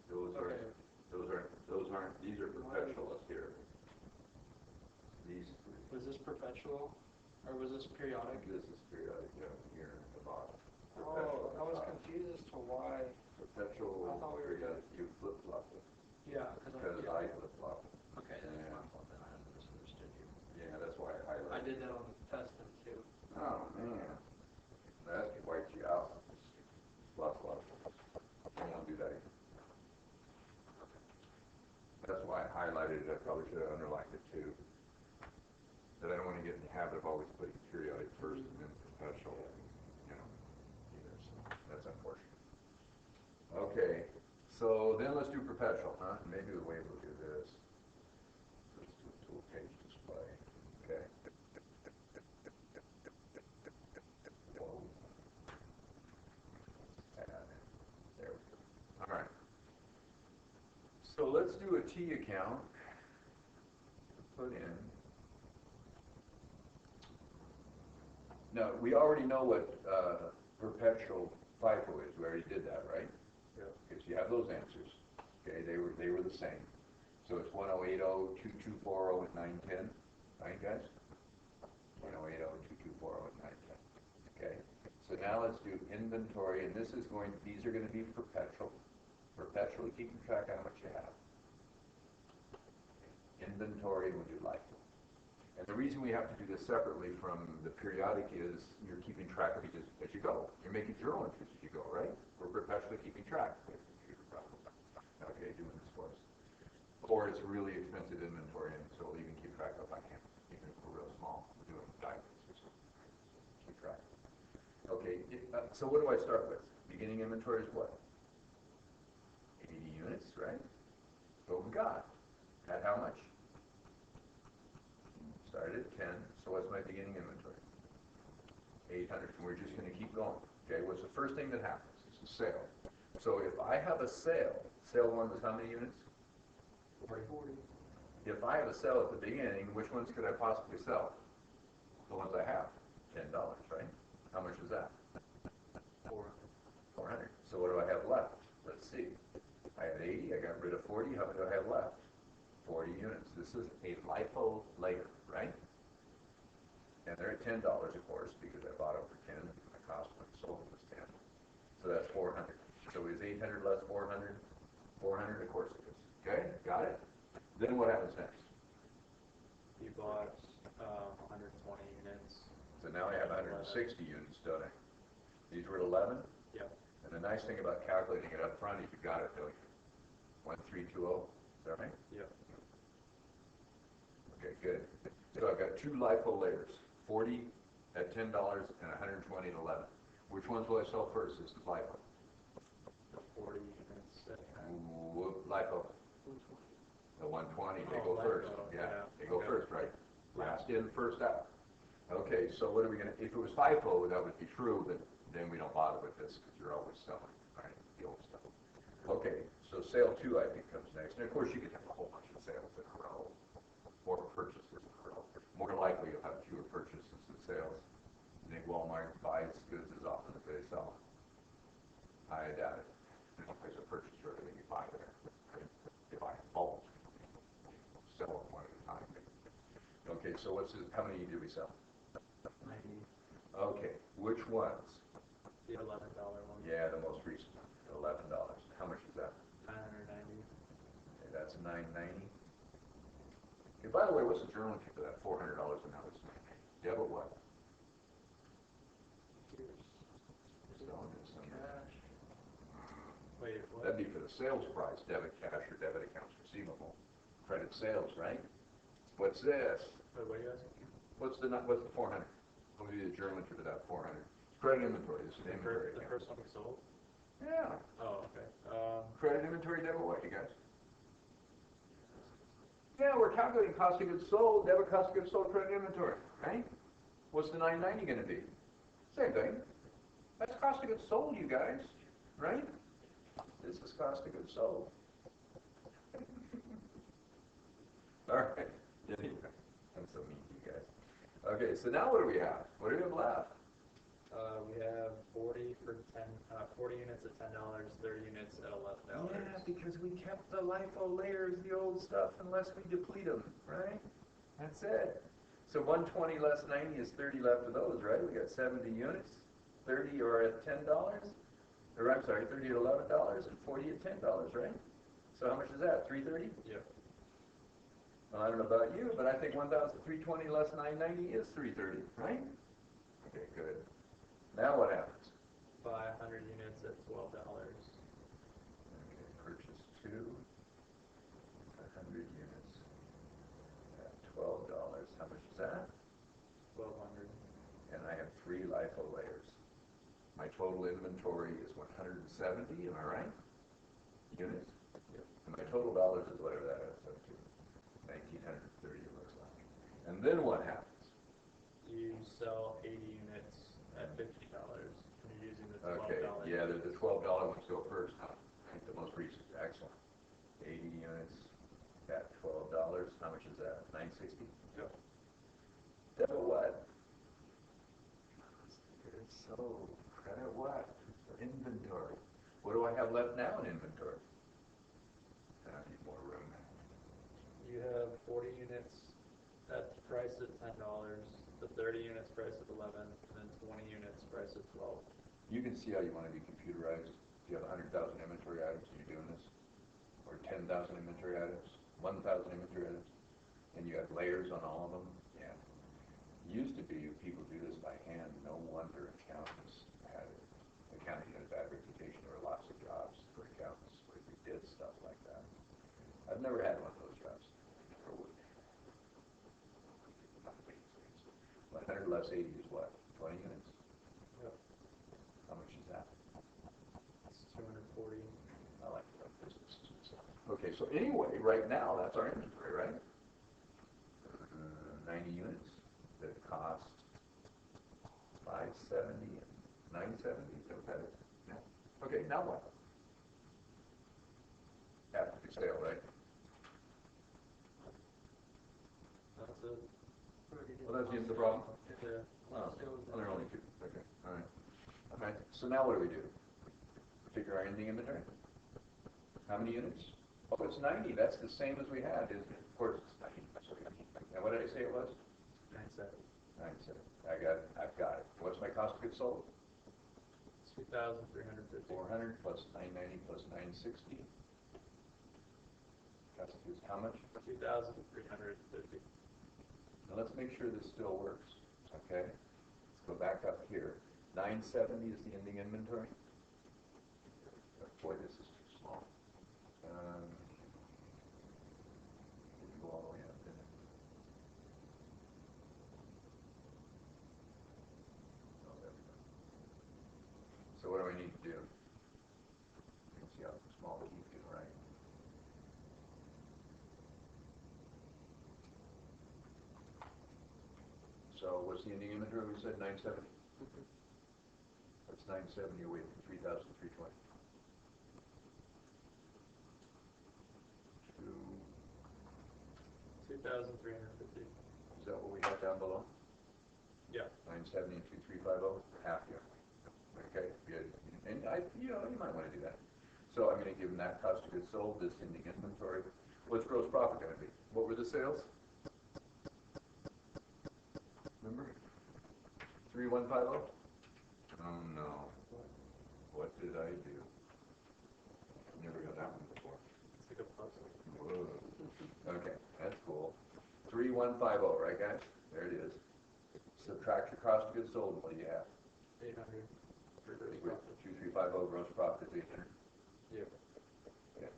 those aren't, these are perpetuals here. These, Was this perpetual? Or was this periodic? this is periodic down here at the bottom. Oh, I was Perpetual. confused as to why. Perpetual, I thought we were periodic, you flip-flop it. Yeah, Because I flip-flop it. Okay, that's Yeah. my fault then. I misunderstood you. Yeah, that's why I highlighted. I did that on the test then too. Oh, man. That wipes you out. So then let's do perpetual, huh? Maybe the way we'll do this. Let's do a tool page display. Okay. Whoa. There we go. All right. So let's do a T account. Put in. Now, we already know what perpetual FIFO is. We already did that, right? Yeah. Because you have those answers. Okay, they were the same. So it's 1080, 2240, and 910. Right, guys? 1080, 2240, and 910. Okay. So now let's do inventory, and these are going to be perpetual. Perpetually keeping track of how much you have. Inventory, and we'll do LIFO. And the reason we have to do this separately from the periodic is you're keeping track of it as you go. You're making journal entries as you go, right? We're perpetually keeping track. Okay, doing this for us. Or it's really expensive inventory, and so we'll even keep track of by hand, even if we're real small. We're doing diamonds or something. Keep track. Okay, so what do I start with? Beginning inventory is what? 80 units, right? What we got? At how much? Started at 10, so what's my beginning inventory? 800, and we're just going to keep going. Okay, what's the first thing that happens? It's a sale. So if I have a sale 1 was how many units? 40. If I have a sale at the beginning, which ones could I possibly sell? The ones I have. $10, right? How much is that? 400. So what do I have left? Let's see. I had 80, I got rid of 40, how many do I have left? 40 units. This is a LIFO layer, right? And they're at $10, of course, because I bought them for 10, and my cost when I sold them was 10. So that's 400. So is 800 less 400? 400, of course it is. Okay, got it? Then what happens next? You bought 120 units. So now I have 160 units, don't I? These were at 11? Yep. And the nice thing about calculating it up front is you got it, don't you? 1320, is that right? Yep. Okay, good. So I've got 2 LIFO layers, 40 at $10 and 120 at 11. Which ones will I sell first? This is LIFO. The 40 units. LIFO. The 120, they Oh, go first. LIFO, Yeah, yeah. they go Okay. first, right? Last in, first out. Okay, so what are we going to, if it was FIFO, that would be true, but then we don't bother with this because you're always selling, right? The old stuff. Okay, so sale 2, I think, comes next. And of course, you could have a whole bunch of sales in a row, or purchases in a row. More likely, you'll have fewer purchases than sales. I think Walmart buys goods as often as they sell them. I doubt it. There's a purchase for everything you buy there. You buy in bulk. Sell them one at a time. Okay, so how many do we sell? 90. Okay, which ones? The $11 one. Yeah, the most recent one, $11. How much is that? 990. Okay, that's $990. Okay, by the way, what's the journal entry for that? $400 and now it's $990. Debit what? Selling this number. Cash. Wait, what? That'd be for the sales price, debit cash or debit accounts receivable. Credit sales, right? What's this? Wait, what are you asking? What's the 400? What would be the journal entry for that 400? Credit inventory. This is the inventory The account. first one we sold? Yeah. Oh, okay. Credit inventory, debit what, you guys? Yeah, we're calculating cost of goods sold, debit cost of goods sold, credit inventory, right? What's the 990 going to be? Same thing. That's cost of goods sold, you guys, right? This is cost of goods sold. All right. Anyway, I'm so mean to you guys. Okay, so now what do we have? What do we have left? We have 40 units at $10, 30 units at $11. Yeah, because we kept the LIFO layers, the old stuff, unless we deplete them, right? That's it. So 120 less 90 is 30 left of those, right? We got 70 units. 30 are at $10, or I'm sorry, 30 at $11, and 40 at $10, right? So how much is that? 330? Yep. Well, I don't know about you, but I think 1,320 less 990 is 330, right? Okay, good. Now what happens? Buy 100 units at $12. Okay, purchase 2, 100 units at $12. How much is that? 1,200. And I have 3 LIFO layers. My total inventory is 170, am I right? units. And my total dollars is whatever that is, up to 1,930 it looks like. And then what happens? You sell 80 units at $50, and you're using the $12. Okay, yeah, the $12 ones go first, huh? The most recent, excellent. 80 units at $12, how much is that, 960? Yep. Debit what? So, credit what? Inventory. What do I have left now in inventory? I need more room. You have 40 units at priced at $10, the 30 units priced at 11, and then 20 units priced at 12. You can see how you want to be computerized. If you have 100,000 inventory items and you're doing this, or 10,000 inventory items, 1,000 inventory items, and you have layers on all of them. Yeah. It used to be people do this by hand. No wonder accountants had it. Accounting had a bad reputation. There were lots of jobs for accountants where you did stuff like that. I've never had one of those jobs. 100 less 80 is what? 20 units? Yep. How much is that? It's 240. I like business. Okay, so anyway, right now, that's our inventory, right? 90 units that cost 570 and 970, is that what that is? Yeah. Okay, now what? After the sale, right? That's it. Well, that's the end of the problem? Yeah. Oh, well, there are only two. Okay, all right. All right, so now what do? Figure our ending inventory? How many units? Oh, it's 90. That's the same as we had, isn't it? Of course it's 90. And what did I say it was? 970. 97. I've got it. What's my cost of goods sold? 2,350. 400 plus 990 plus 960. Cost of goods, how much? 2,350. Now let's make sure this still works. Okay? Let's go back up here. 970 is the ending inventory. Boy, this is too small. Didn't go all the way up, did it? Oh, there we go. So what do I need to do? You can see how small the heat is, right? So what's the ending inventory? We said 970. That's 970 away from 3,320. 2,350. Is that what we got down below? Yeah. 970 and 2350, half year. Okay, good. And you might want to do that. So I'm going to give them that cost of goods sold, this ending inventory. What's gross profit going to be? What were the sales? Remember? 3150? Oh no. What did I do? Never got that one before. It's like a puzzle. Whoa. Okay, that's cool. 3150, right guys? There it is. Subtract your cost of goods sold, what do you have? 800 for gross profit. 2350 gross profit is 800. Yep. Okay.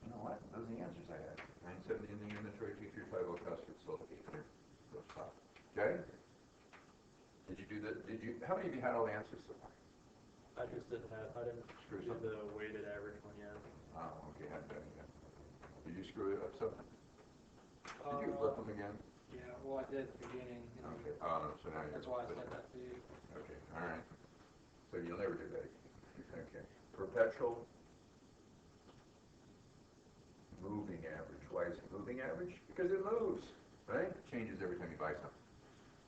You know what? Those are the answers I had. 970 ending inventory, 2350 cost of goods sold, 800 gross profit. Okay? Did you do the? How many of you had all the answers so far? I didn't Screw do something. the weighted average one yet. Oh, okay, hadn't done it yet. Did you screw it up something? Did you flip them again? Yeah, well, I did at the beginning. Okay. Oh, so now you're. That's why I said that to you. Okay, all right. So you'll never do that again. Okay. Perpetual moving average. Why is it moving average? Because it moves, right? It changes every time you buy something.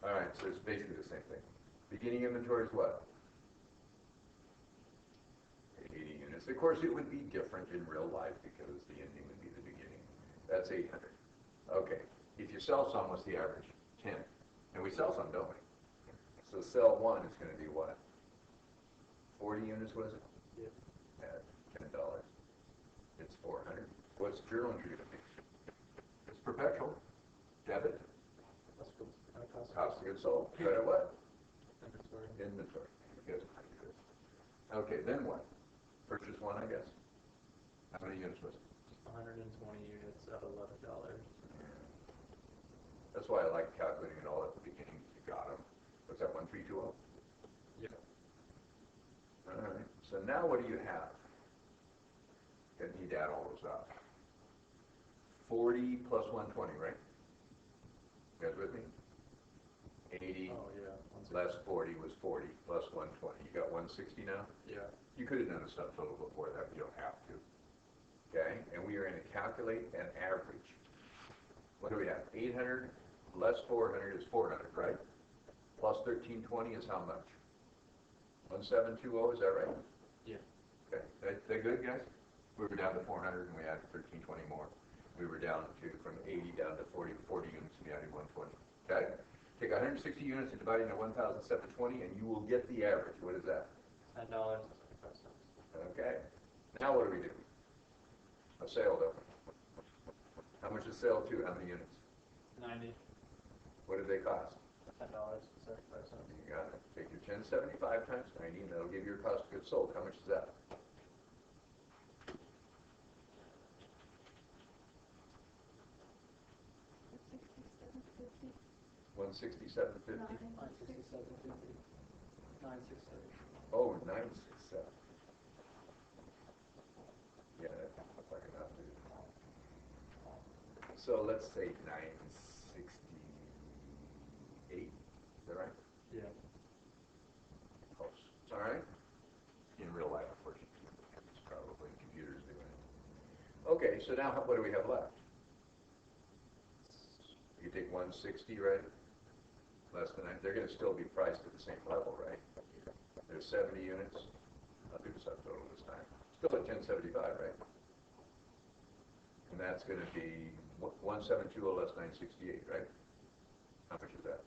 All right, so it's basically the same thing. Beginning inventory is what? 80 units. Of course, it would be different in real life because the ending would be the beginning. That's 800. Okay. If you sell some, what's the average? 10. And we sell some, don't we? So sell one is going to be what? 40 units, was it? Yep. At $10. It's 400. What's journal entry going to be? It's perpetual. Debit. Cost of goods sold. Credit what? Inventory. Inventory. Good. Okay, then what? Purchase one, I guess. How many units was it? 120 units at $11. That's why I like calculating it all at the beginning. You got them. What's that, 1320? Yep. All right. So now what do you have? You need to add all those up. 40 plus 120, right? You guys with me? 80 Oh, yeah. less 40 was 40 plus 120. You got 160 now? Yeah. You could have done a subtotal before that, but you don't have to. Okay? And we are going to calculate an average. What do we have? 800 less 400 is 400, right? Plus 1320 is how much? 1720, is that right? Yeah. Okay, that good, guys? We were down to 400 and we added 1320 more. We were down to, from 80 down to 40 units and we added 120. Okay? Take 160 units and divide it into 1,720 and you will get the average. What is that? $10.75. Okay. Now what do we do? A sale though. How much is sale to? How many units? 90. What did they cost? $10.75. You got it. Take your 1075 times 90 and that'll give you your cost of goods sold. How much is that? $167.50. 967. Oh, 967. Yeah, that doesn't look like enough, dude. So let's say 968. Is that right? Yeah. Close. All right. In real life, of course, it's probably computers doing it. Okay, so now what do we have left? You take 160, right? Less than that. They're going to still be priced at the same level, right? There's 70 units. I'll do the subtotal this time. Still at 1075, right? And that's going to be 1720 less 968, right? How much is that?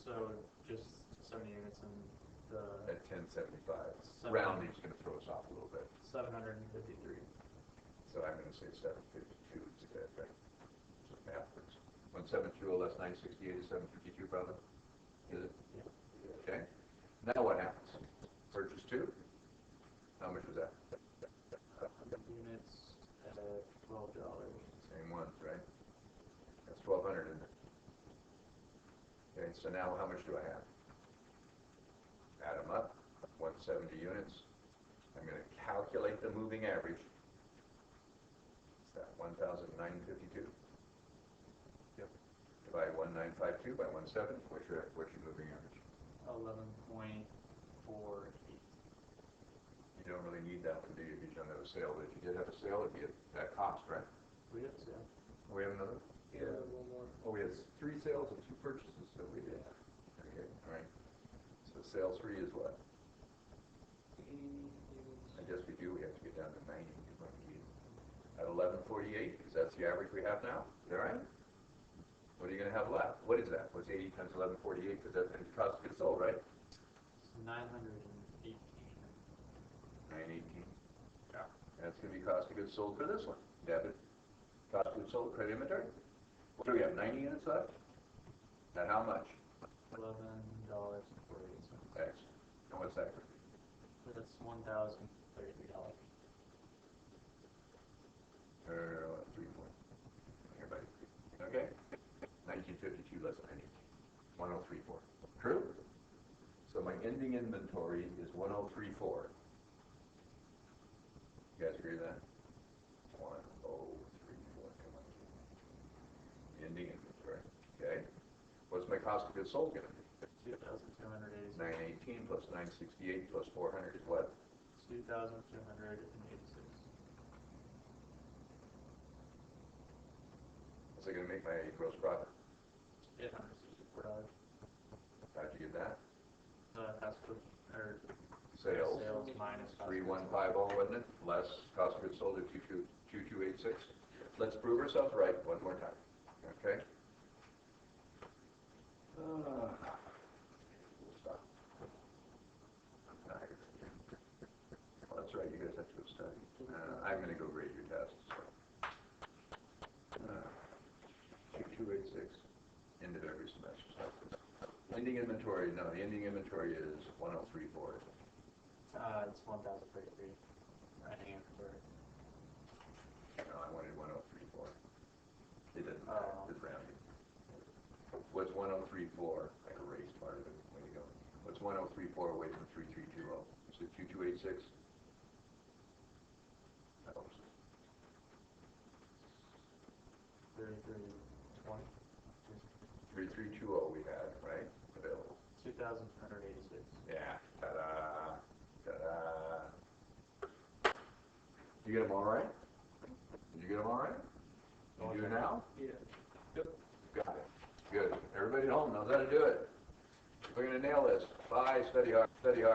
So just 70 units and the At 1075. Seven. Rounding's going to throw us off a little bit. 753. So I'm going to say 752 instead, right? So backwards. 1720 less 968 is 752 probably? Is it? Yeah. Okay. Now what happens? Purchase two? How much was that? 100 units at $12. Same ones, right? That's 1,200 in it. Okay, so now how much do I have? Add them up, 170 units. I'm going to calculate the moving average. It's that 1,952. Yep. Divide 1952 by 17. What's your moving average? 11.48. You don't really need that one, do you? If you don't have a sale. But if you did have a sale, it'd be at that cost, right? We have sale. We have another? Yeah, one more. Oh, we had 3 sales and 2 purchases, so we did. Okay, all right. So sale 3 is what? 80 units. I guess we do. We have to get down to 90 at 1148, because that's the average we have now. Is that right? What are you going to have left? What is that? What's 80 times 1148? Because that's the cost of goods sold, right? It's 918. 918. Yeah. That's going to be cost of goods sold for this one. Debit, cost of goods sold, credit inventory. What do we have? 90 units left? At how much? $11.48. X. And what's that? That's $1,033. 3 more. Everybody. Okay? 1952 less than 1034. True? So my ending inventory is 1034. You guys agree with that? 1034. Come on. Ending inventory. Okay? What's my cost of goods sold going to be? 2,286. 918 plus 968 plus 400 is what? 2,286. What's it going to make my gross profit? $864. How'd you get that? Cost of or Sales. sales minus cost of goods 3150, wasn't it? Less cost of goods sold at 2286. Let's prove ourselves right one more time. Okay? Stop. I'm tired. Well, that's right, you guys have to go study. I'm going to go grade your tests. 2286. End of every semester. Ending inventory, no, the ending inventory is 1034. It's 1,033. Ending inventory. No, I wanted 1034. It doesn't matter, it's rounding. What's 1034? I erased part of it. Way to go. What's 1034 away from 3320. Is it 2286? That helps. 3320. 3320 we had, right? Available. 2,286. Yeah. Ta-da. Ta-da. You get them all right? Did you get them all right? You do it now? Yeah. Got it. Good. Everybody at home knows how to do it. We're going to nail this. Bye. Study hard. Study hard.